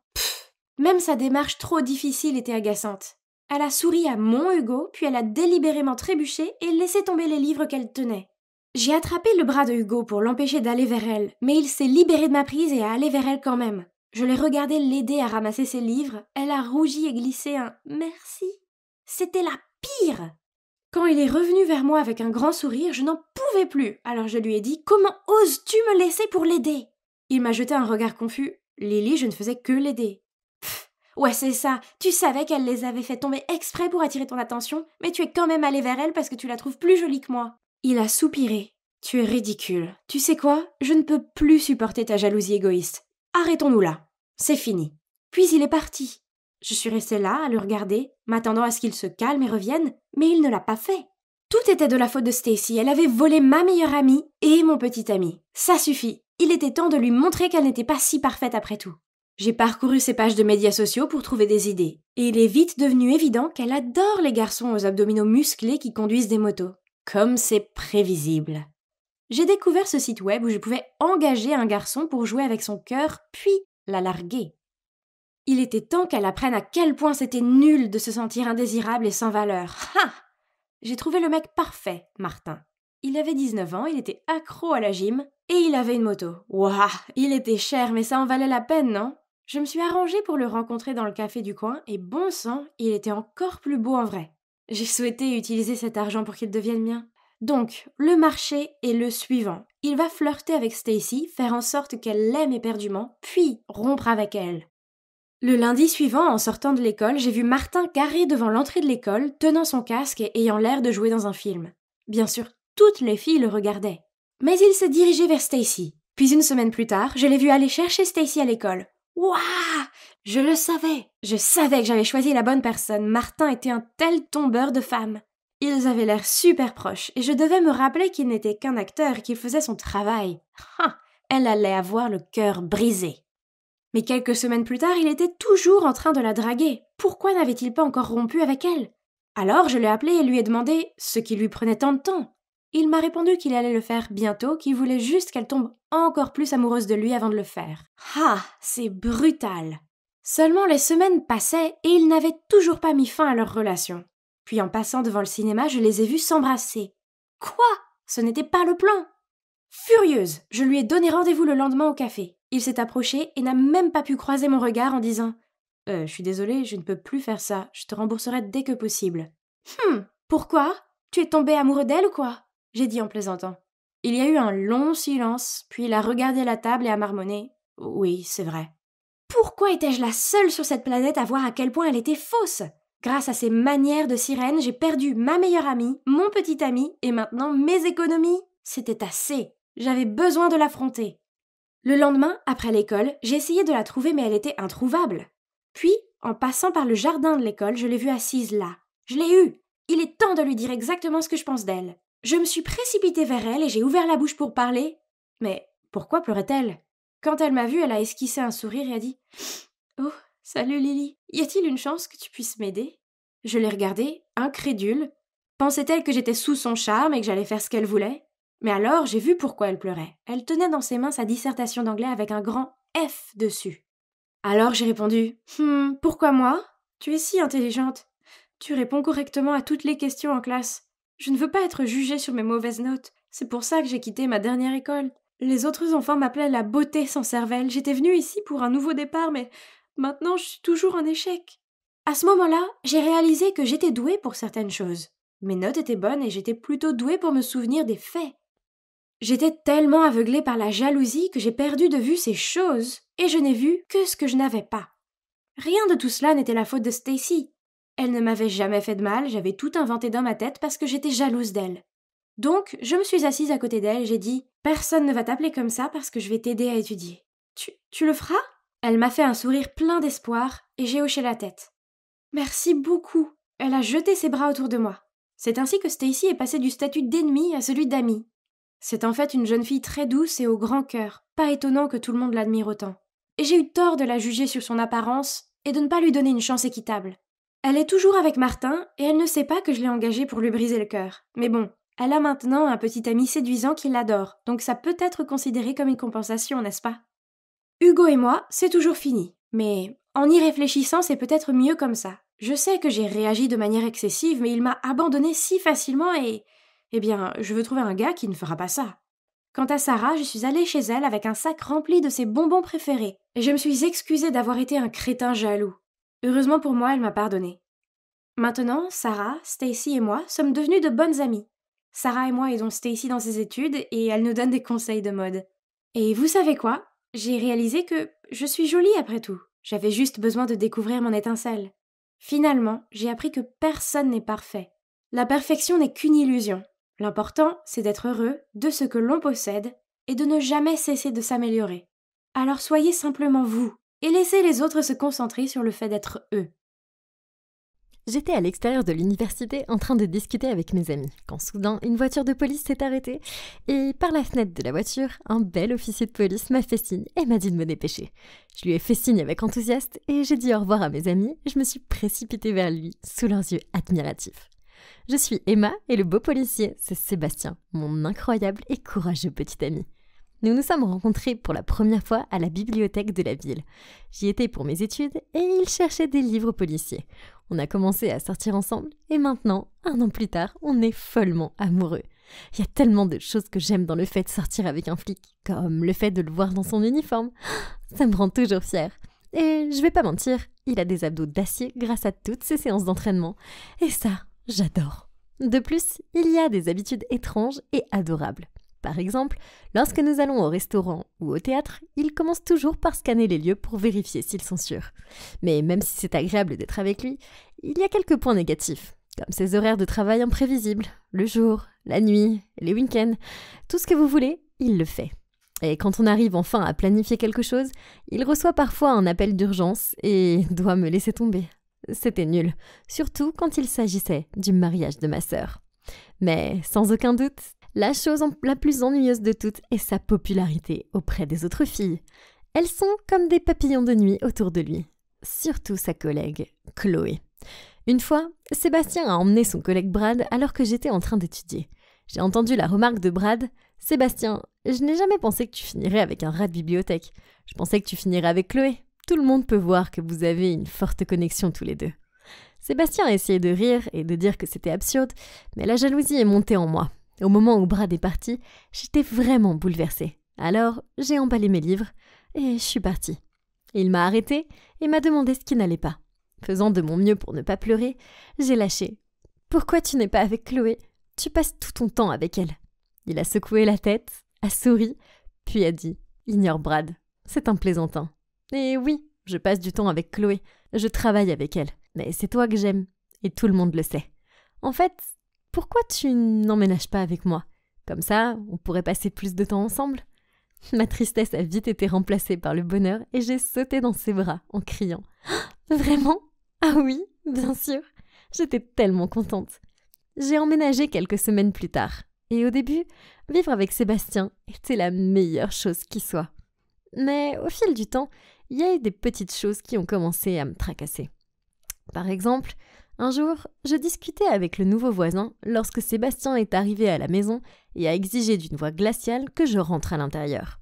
Même sa démarche trop difficile était agaçante. Elle a souri à mon Hugo, puis elle a délibérément trébuché et laissé tomber les livres qu'elle tenait. J'ai attrapé le bras de Hugo pour l'empêcher d'aller vers elle, mais il s'est libéré de ma prise et a allé vers elle quand même. Je l'ai regardé l'aider à ramasser ses livres, elle a rougi et glissé un « merci ». C'était la pire. Quand il est revenu vers moi avec un grand sourire, je n'en pouvais plus, alors je lui ai dit « Comment oses-tu me laisser pour l'aider ?» Il m'a jeté un regard confus. « Lily, je ne faisais que l'aider. » Ouais, c'est ça, tu savais qu'elle les avait fait tomber exprès pour attirer ton attention, mais tu es quand même allé vers elle parce que tu la trouves plus jolie que moi. Il a soupiré. « Tu es ridicule. Tu sais quoi ? Je ne peux plus supporter ta jalousie égoïste. Arrêtons-nous là. C'est fini. » Puis il est parti. Je suis restée là, à le regarder, m'attendant à ce qu'il se calme et revienne, mais il ne l'a pas fait. Tout était de la faute de Stacy, elle avait volé ma meilleure amie et mon petit ami. Ça suffit, il était temps de lui montrer qu'elle n'était pas si parfaite après tout. J'ai parcouru ses pages de médias sociaux pour trouver des idées, et il est vite devenu évident qu'elle adore les garçons aux abdominaux musclés qui conduisent des motos. Comme c'est prévisible. J'ai découvert ce site web où je pouvais engager un garçon pour jouer avec son cœur, puis la larguer. Il était temps qu'elle apprenne à quel point c'était nul de se sentir indésirable et sans valeur. Ha! J'ai trouvé le mec parfait, Martin. Il avait 19 ans, il était accro à la gym, et il avait une moto. Waouh! Il était cher, mais ça en valait la peine, non? Je me suis arrangée pour le rencontrer dans le café du coin, et bon sang, il était encore plus beau en vrai. J'ai souhaité utiliser cet argent pour qu'il devienne mien. Donc, le marché est le suivant. Il va flirter avec Stacy, faire en sorte qu'elle l'aime éperdument, puis rompre avec elle. Le lundi suivant, en sortant de l'école, j'ai vu Martin garé devant l'entrée de l'école, tenant son casque et ayant l'air de jouer dans un film. Bien sûr, toutes les filles le regardaient. Mais il s'est dirigé vers Stacy. Puis une semaine plus tard, je l'ai vu aller chercher Stacy à l'école. Waouh! Je le savais! Je savais que j'avais choisi la bonne personne. Martin était un tel tombeur de femmes. Ils avaient l'air super proches, et je devais me rappeler qu'il n'était qu'un acteur et qu'il faisait son travail. Elle allait avoir le cœur brisé. Mais quelques semaines plus tard, il était toujours en train de la draguer. Pourquoi n'avait-il pas encore rompu avec elle? Alors je l'ai appelé et lui ai demandé ce qui lui prenait tant de temps. Il m'a répondu qu'il allait le faire bientôt, qu'il voulait juste qu'elle tombe encore plus amoureuse de lui avant de le faire. C'est brutal. Seulement les semaines passaient et ils n'avaient toujours pas mis fin à leur relation. Puis en passant devant le cinéma, je les ai vus s'embrasser. Quoi? Ce n'était pas le plan. Furieuse, je lui ai donné rendez-vous le lendemain au café. Il s'est approché et n'a même pas pu croiser mon regard en disant « Je suis désolée, je ne peux plus faire ça, je te rembourserai dès que possible. » Pourquoi? Tu es tombé amoureux d'elle ou quoi? J'ai dit en plaisantant. Il y a eu un long silence, puis il a regardé la table et a marmonné « Oui, c'est vrai. » Pourquoi étais-je la seule sur cette planète à voir à quel point elle était fausse? Grâce à ses manières de sirène, j'ai perdu ma meilleure amie, mon petit ami, et maintenant mes économies. C'était assez. J'avais besoin de l'affronter. Le lendemain, après l'école, j'ai essayé de la trouver mais elle était introuvable. Puis, en passant par le jardin de l'école, je l'ai vue assise là. Je l'ai eue. Il est temps de lui dire exactement ce que je pense d'elle. Je me suis précipitée vers elle et j'ai ouvert la bouche pour parler. Mais pourquoi pleurait-elle? Quand elle m'a vue, elle a esquissé un sourire et a dit « Oh, salut Lily, y a-t-il une chance que tu puisses m'aider ?» Je l'ai regardée, incrédule. Pensait-elle que j'étais sous son charme et que j'allais faire ce qu'elle voulait? Mais alors, j'ai vu pourquoi elle pleurait. Elle tenait dans ses mains sa dissertation d'anglais avec un grand F dessus. Alors j'ai répondu « Pourquoi moi? Tu es si intelligente. Tu réponds correctement à toutes les questions en classe. Je ne veux pas être jugée sur mes mauvaises notes. C'est pour ça que j'ai quitté ma dernière école. Les autres enfants m'appelaient la beauté sans cervelle. J'étais venue ici pour un nouveau départ, mais maintenant je suis toujours en échec. » À ce moment-là, j'ai réalisé que j'étais douée pour certaines choses. Mes notes étaient bonnes et j'étais plutôt douée pour me souvenir des faits. J'étais tellement aveuglée par la jalousie que j'ai perdu de vue ces choses et je n'ai vu que ce que je n'avais pas. Rien de tout cela n'était la faute de Stacy. Elle ne m'avait jamais fait de mal, j'avais tout inventé dans ma tête parce que j'étais jalouse d'elle. Donc, je me suis assise à côté d'elle et j'ai dit « Personne ne va t'appeler comme ça parce que je vais t'aider à étudier. Tu le feras ?» Elle m'a fait un sourire plein d'espoir et j'ai hoché la tête. « Merci beaucoup. » Elle a jeté ses bras autour de moi. C'est ainsi que Stacy est passée du statut d'ennemie à celui d'amie. C'est en fait une jeune fille très douce et au grand cœur, pas étonnant que tout le monde l'admire autant. Et j'ai eu tort de la juger sur son apparence et de ne pas lui donner une chance équitable. Elle est toujours avec Martin et elle ne sait pas que je l'ai engagée pour lui briser le cœur. Mais bon, elle a maintenant un petit ami séduisant qui l'adore, donc ça peut être considéré comme une compensation, n'est-ce pas? Hugo et moi, c'est toujours fini. Mais en y réfléchissant, c'est peut-être mieux comme ça. Je sais que j'ai réagi de manière excessive, mais il m'a abandonnée si facilement et... Eh bien, je veux trouver un gars qui ne fera pas ça. Quant à Sarah, je suis allée chez elle avec un sac rempli de ses bonbons préférés, et je me suis excusée d'avoir été un crétin jaloux. Heureusement pour moi, elle m'a pardonné. Maintenant, Sarah, Stacy et moi sommes devenues de bonnes amies. Sarah et moi aidons Stacy dans ses études et elle nous donne des conseils de mode. Et vous savez quoi? J'ai réalisé que je suis jolie après tout. J'avais juste besoin de découvrir mon étincelle. Finalement, j'ai appris que personne n'est parfait. La perfection n'est qu'une illusion. L'important, c'est d'être heureux de ce que l'on possède et de ne jamais cesser de s'améliorer. Alors soyez simplement vous et laissez les autres se concentrer sur le fait d'être eux. J'étais à l'extérieur de l'université en train de discuter avec mes amis, quand soudain une voiture de police s'est arrêtée et par la fenêtre de la voiture, un bel officier de police m'a fait signe et m'a dit de me dépêcher. Je lui ai fait signe avec enthousiasme et j'ai dit au revoir à mes amis et je me suis précipitée vers lui sous leurs yeux admiratifs. Je suis Emma et le beau policier, c'est Sébastien, mon incroyable et courageux petit ami. Nous nous sommes rencontrés pour la première fois à la bibliothèque de la ville. J'y étais pour mes études et il cherchait des livres policiers. On a commencé à sortir ensemble et maintenant, 1 an plus tard, on est follement amoureux. Il y a tellement de choses que j'aime dans le fait de sortir avec un flic, comme le fait de le voir dans son uniforme. Ça me rend toujours fière. Et je vais pas mentir, il a des abdos d'acier grâce à toutes ses séances d'entraînement. Et ça, j'adore. De plus, il y a des habitudes étranges et adorables. Par exemple, lorsque nous allons au restaurant ou au théâtre, il commence toujours par scanner les lieux pour vérifier s'ils sont sûrs. Mais même si c'est agréable d'être avec lui, il y a quelques points négatifs, comme ses horaires de travail imprévisibles, le jour, la nuit, les week-ends, tout ce que vous voulez, il le fait. Et quand on arrive enfin à planifier quelque chose, il reçoit parfois un appel d'urgence et doit me laisser tomber. C'était nul, surtout quand il s'agissait du mariage de ma sœur. Mais sans aucun doute, la chose la plus ennuyeuse de toutes est sa popularité auprès des autres filles. Elles sont comme des papillons de nuit autour de lui. Surtout sa collègue, Chloé. Une fois, Sébastien a emmené son collègue Brad alors que j'étais en train d'étudier. J'ai entendu la remarque de Brad. « Sébastien, je n'ai jamais pensé que tu finirais avec un rat de bibliothèque. Je pensais que tu finirais avec Chloé. Tout le monde peut voir que vous avez une forte connexion tous les deux. » Sébastien a essayé de rire et de dire que c'était absurde, mais la jalousie est montée en moi. Au moment où Brad est parti, j'étais vraiment bouleversée. Alors, j'ai emballé mes livres et je suis partie. Il m'a arrêtée et m'a demandé ce qui n'allait pas. Faisant de mon mieux pour ne pas pleurer, j'ai lâché. « Pourquoi tu n'es pas avec Chloé ? Tu passes tout ton temps avec elle. » Il a secoué la tête, a souri, puis a dit « Ignore Brad, c'est un plaisantin. » Et oui, je passe du temps avec Chloé, je travaille avec elle. Mais c'est toi que j'aime, et tout le monde le sait. En fait, pourquoi tu n'emménages pas avec moi ? Comme ça, on pourrait passer plus de temps ensemble. Ma tristesse a vite été remplacée par le bonheur et j'ai sauté dans ses bras en criant « Vraiment ? Ah oui, bien sûr !» J'étais tellement contente. J'ai emménagé quelques semaines plus tard. Et au début, vivre avec Sébastien était la meilleure chose qui soit. Mais au fil du temps, il y a eu des petites choses qui ont commencé à me tracasser. Par exemple, un jour, je discutais avec le nouveau voisin lorsque Sébastien est arrivé à la maison et a exigé d'une voix glaciale que je rentre à l'intérieur.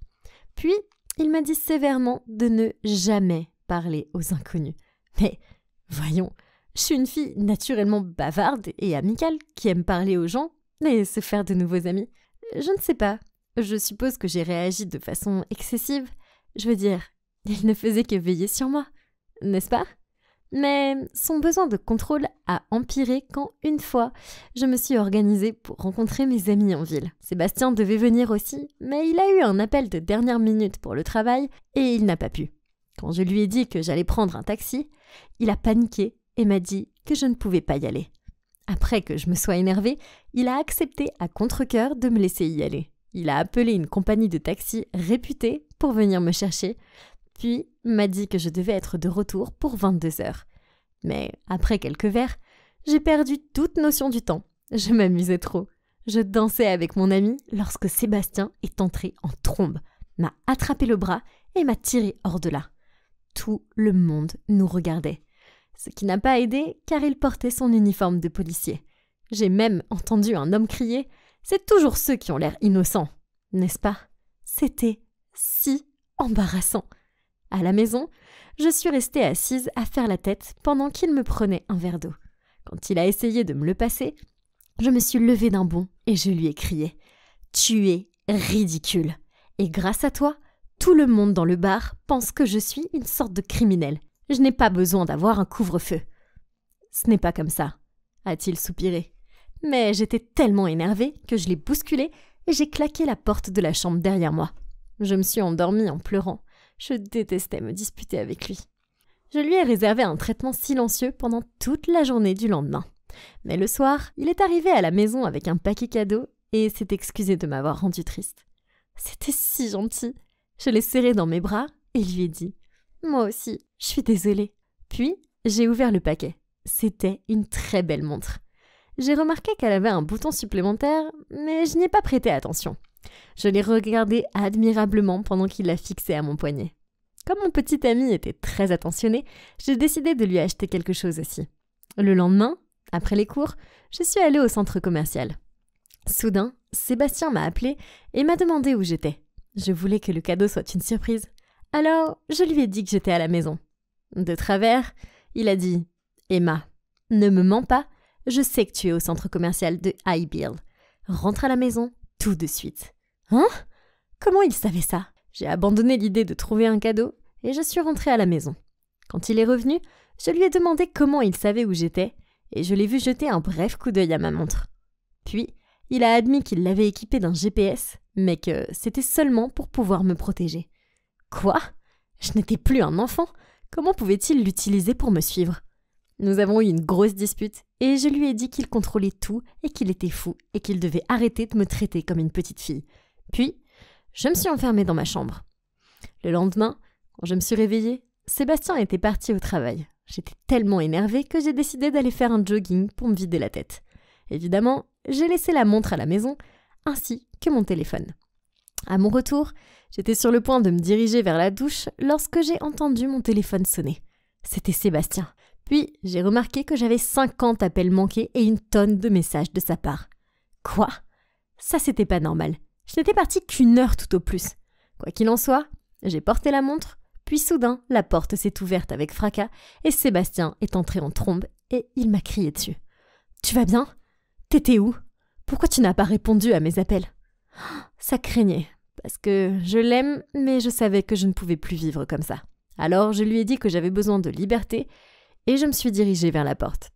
Puis, il m'a dit sévèrement de ne jamais parler aux inconnus. Mais, voyons, je suis une fille naturellement bavarde et amicale qui aime parler aux gens et se faire de nouveaux amis. Je ne sais pas, je suppose que j'ai réagi de façon excessive. Je veux dire, il ne faisait que veiller sur moi, n'est-ce pas ? Mais son besoin de contrôle a empiré quand, une fois, je me suis organisée pour rencontrer mes amis en ville. Sébastien devait venir aussi, mais il a eu un appel de dernière minute pour le travail et il n'a pas pu. Quand je lui ai dit que j'allais prendre un taxi, il a paniqué et m'a dit que je ne pouvais pas y aller. Après que je me sois énervée, il a accepté à contre-cœur de me laisser y aller. Il a appelé une compagnie de taxi réputée pour venir me chercher, puis m'a dit que je devais être de retour pour 22h. Mais après quelques verres, j'ai perdu toute notion du temps. Je m'amusais trop. Je dansais avec mon ami lorsque Sébastien est entré en trombe, m'a attrapé le bras et m'a tiré hors de là. Tout le monde nous regardait. Ce qui n'a pas aidé car il portait son uniforme de policier. J'ai même entendu un homme crier « C'est toujours ceux qui ont l'air innocents, n'est-ce pas ?» C'était si embarrassant. À la maison, je suis restée assise à faire la tête pendant qu'il me prenait un verre d'eau. Quand il a essayé de me le passer, je me suis levée d'un bond et je lui ai crié « Tu es ridicule. Et grâce à toi, tout le monde dans le bar pense que je suis une sorte de criminel. Je n'ai pas besoin d'avoir un couvre-feu. » « Ce n'est pas comme ça, » a-t-il soupiré. Mais j'étais tellement énervée que je l'ai bousculé et j'ai claqué la porte de la chambre derrière moi. Je me suis endormie en pleurant. Je détestais me disputer avec lui. Je lui ai réservé un traitement silencieux pendant toute la journée du lendemain. Mais le soir, il est arrivé à la maison avec un paquet cadeau et s'est excusé de m'avoir rendue triste. C'était si gentil. Je l'ai serré dans mes bras et lui ai dit « Moi aussi, je suis désolée. » Puis, j'ai ouvert le paquet. C'était une très belle montre. J'ai remarqué qu'elle avait un bouton supplémentaire, mais je n'y ai pas prêté attention. Je l'ai regardée admirablement pendant qu'il la fixait à mon poignet. Comme mon petit ami était très attentionné, j'ai décidé de lui acheter quelque chose aussi. Le lendemain, après les cours, je suis allée au centre commercial. Soudain, Sébastien m'a appelé et m'a demandé où j'étais. Je voulais que le cadeau soit une surprise. Alors, je lui ai dit que j'étais à la maison. De travers, il a dit « Emma, ne me mens pas, je sais que tu es au centre commercial de Highbuild. Rentre à la maison tout de suite. » Hein? Comment il savait ça? J'ai abandonné l'idée de trouver un cadeau et je suis rentrée à la maison. Quand il est revenu, je lui ai demandé comment il savait où j'étais et je l'ai vu jeter un bref coup d'œil à ma montre. Puis, il a admis qu'il l'avait équipée d'un GPS, mais que c'était seulement pour pouvoir me protéger. Quoi? Je n'étais plus un enfant. Comment pouvait-il l'utiliser pour me suivre? Nous avons eu une grosse dispute et je lui ai dit qu'il contrôlait tout et qu'il était fou et qu'il devait arrêter de me traiter comme une petite fille. Puis, je me suis enfermée dans ma chambre. Le lendemain, quand je me suis réveillée, Sébastien était parti au travail. J'étais tellement énervée que j'ai décidé d'aller faire un jogging pour me vider la tête. Évidemment, j'ai laissé la montre à la maison, ainsi que mon téléphone. À mon retour, j'étais sur le point de me diriger vers la douche lorsque j'ai entendu mon téléphone sonner. C'était Sébastien. Puis, j'ai remarqué que j'avais 50 appels manqués et une tonne de messages de sa part. Quoi? Ça, c'était pas normal. Je n'étais partie qu'1 heure tout au plus. Quoi qu'il en soit, j'ai porté la montre, puis soudain, la porte s'est ouverte avec fracas et Sébastien est entré en trombe et il m'a crié dessus. « Tu vas bien? T'étais où? Pourquoi tu n'as pas répondu à mes appels ?» Ça craignait, parce que je l'aime, mais je savais que je ne pouvais plus vivre comme ça. Alors je lui ai dit que j'avais besoin de liberté et je me suis dirigée vers la porte.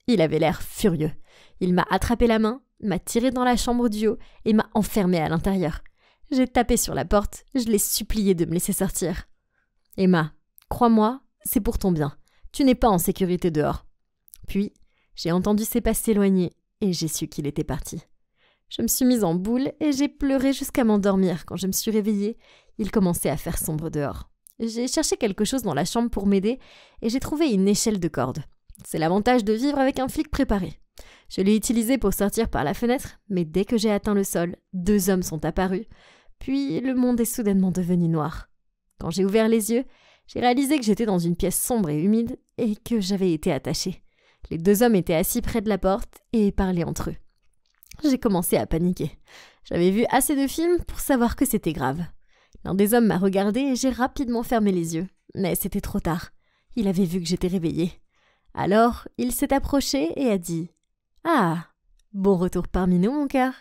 Il avait l'air furieux. Il m'a attrapé la main, m'a tiré dans la chambre du haut et m'a enfermée à l'intérieur. J'ai tapé sur la porte, je l'ai supplié de me laisser sortir. « Emma, crois-moi, c'est pour ton bien. Tu n'es pas en sécurité dehors. » Puis, j'ai entendu ses pas s'éloigner et j'ai su qu'il était parti. Je me suis mise en boule et j'ai pleuré jusqu'à m'endormir. Quand je me suis réveillée, il commençait à faire sombre dehors. J'ai cherché quelque chose dans la chambre pour m'aider et j'ai trouvé une échelle de corde. C'est l'avantage de vivre avec un flic préparé. Je l'ai utilisée pour sortir par la fenêtre, mais dès que j'ai atteint le sol, 2 hommes sont apparus. Puis le monde est soudainement devenu noir. Quand j'ai ouvert les yeux, j'ai réalisé que j'étais dans une pièce sombre et humide et que j'avais été attachée. Les 2 hommes étaient assis près de la porte et parlaient entre eux. J'ai commencé à paniquer. J'avais vu assez de films pour savoir que c'était grave. L'un des hommes m'a regardée et j'ai rapidement fermé les yeux. Mais c'était trop tard. Il avait vu que j'étais réveillée. Alors, il s'est approché et a dit « Ah, bon retour parmi nous, mon cœur. »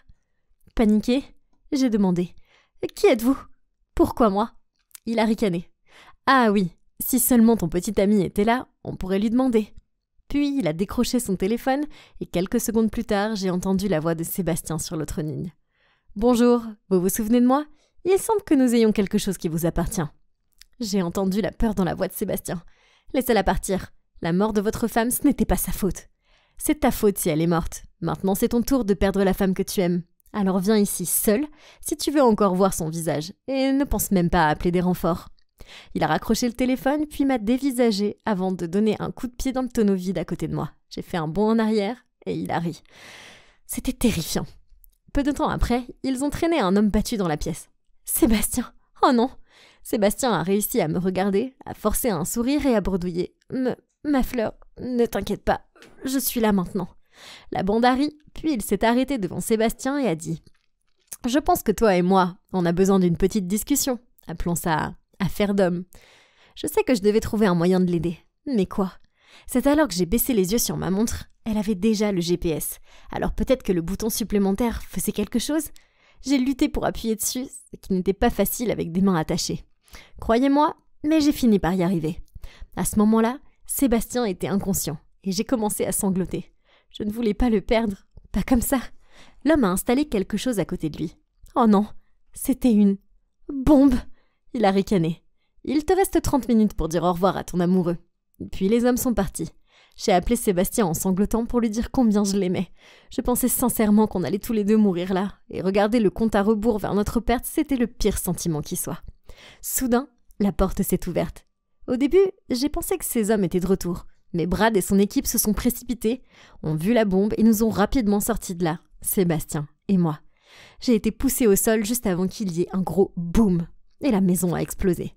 Paniquée, j'ai demandé « Qui êtes-vous? Pourquoi moi ?» Il a ricané. « Ah oui, si seulement ton petit ami était là, on pourrait lui demander. » Puis il a décroché son téléphone et quelques secondes plus tard, j'ai entendu la voix de Sébastien sur l'autre ligne. « Bonjour, vous vous souvenez de moi? Il semble que nous ayons quelque chose qui vous appartient. » J'ai entendu la peur dans la voix de Sébastien. « Laissez-la partir. La mort de votre femme, ce n'était pas sa faute. C'est ta faute si elle est morte. Maintenant, c'est ton tour de perdre la femme que tu aimes. Alors viens ici seul si tu veux encore voir son visage et ne pense même pas à appeler des renforts. » Il a raccroché le téléphone puis m'a dévisagé avant de donner un coup de pied dans le tonneau vide à côté de moi. J'ai fait un bond en arrière et il a ri. C'était terrifiant. Peu de temps après, ils ont traîné un homme battu dans la pièce. « Sébastien! Oh non !» Sébastien a réussi à me regarder, à forcer un sourire et à bredouiller. « Ma fleur, ne t'inquiète pas, je suis là maintenant. » La bande a ri, puis il s'est arrêté devant Sébastien et a dit « Je pense que toi et moi, on a besoin d'une petite discussion. Appelons ça affaire d'homme. Je sais que je devais trouver un moyen de l'aider. Mais quoi? C'est alors que j'ai baissé les yeux sur ma montre. Elle avait déjà le GPS. Alors peut-être que le bouton supplémentaire faisait quelque chose? J'ai lutté pour appuyer dessus, ce qui n'était pas facile avec des mains attachées. Croyez-moi, mais j'ai fini par y arriver. À ce moment-là, Sébastien était inconscient et j'ai commencé à sangloter. Je ne voulais pas le perdre, pas comme ça. L'homme a installé quelque chose à côté de lui. Oh non, c'était une bombe. Il a ricané. Il te reste 30 minutes pour dire au revoir à ton amoureux. Puis les hommes sont partis. J'ai appelé Sébastien en sanglotant pour lui dire combien je l'aimais. Je pensais sincèrement qu'on allait tous les deux mourir là, et regarder le compte à rebours vers notre perte, c'était le pire sentiment qui soit. Soudain, la porte s'est ouverte. Au début, j'ai pensé que ces hommes étaient de retour, Mais Brad et son équipe se sont précipités, ont vu la bombe et nous ont rapidement sortis de là, Sébastien et moi. J'ai été poussée au sol juste avant qu'il y ait un gros boum et la maison a explosé.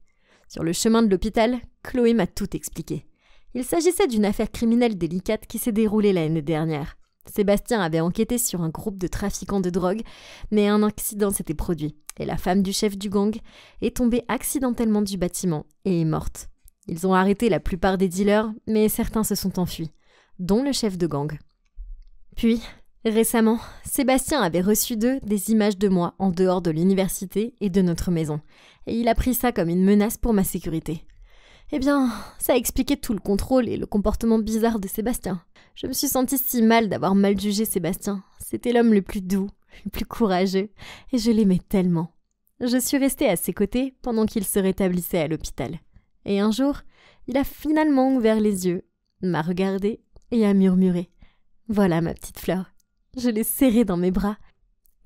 Sur le chemin de l'hôpital, Chloé m'a tout expliqué. Il s'agissait d'une affaire criminelle délicate qui s'est déroulée l'année dernière. Sébastien avait enquêté sur un groupe de trafiquants de drogue, mais un accident s'était produit et la femme du chef du gang est tombée accidentellement du bâtiment et est morte. Ils ont arrêté la plupart des dealers, mais certains se sont enfuis, dont le chef de gang. Puis, récemment, Sébastien avait reçu d'eux des images de moi en dehors de l'université et de notre maison, et il a pris ça comme une menace pour ma sécurité. Eh bien, ça expliquait tout le contrôle et le comportement bizarre de Sébastien. Je me suis sentie si mal d'avoir mal jugé Sébastien. C'était l'homme le plus doux, le plus courageux, et je l'aimais tellement. Je suis restée à ses côtés pendant qu'il se rétablissait à l'hôpital. Et un jour, il a finalement ouvert les yeux, m'a regardé et a murmuré « Voilà ma petite fleur ». Je l'ai serré dans mes bras.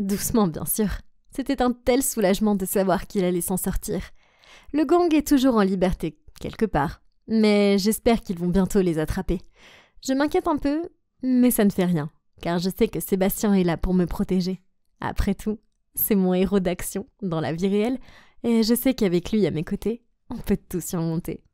Doucement, bien sûr. C'était un tel soulagement de savoir qu'il allait s'en sortir. Le gang est toujours en liberté, quelque part. Mais j'espère qu'ils vont bientôt les attraper. Je m'inquiète un peu, mais ça ne fait rien, car je sais que Sébastien est là pour me protéger. Après tout, c'est mon héros d'action dans la vie réelle, et je sais qu'avec lui à mes côtés, on peut tout surmonter.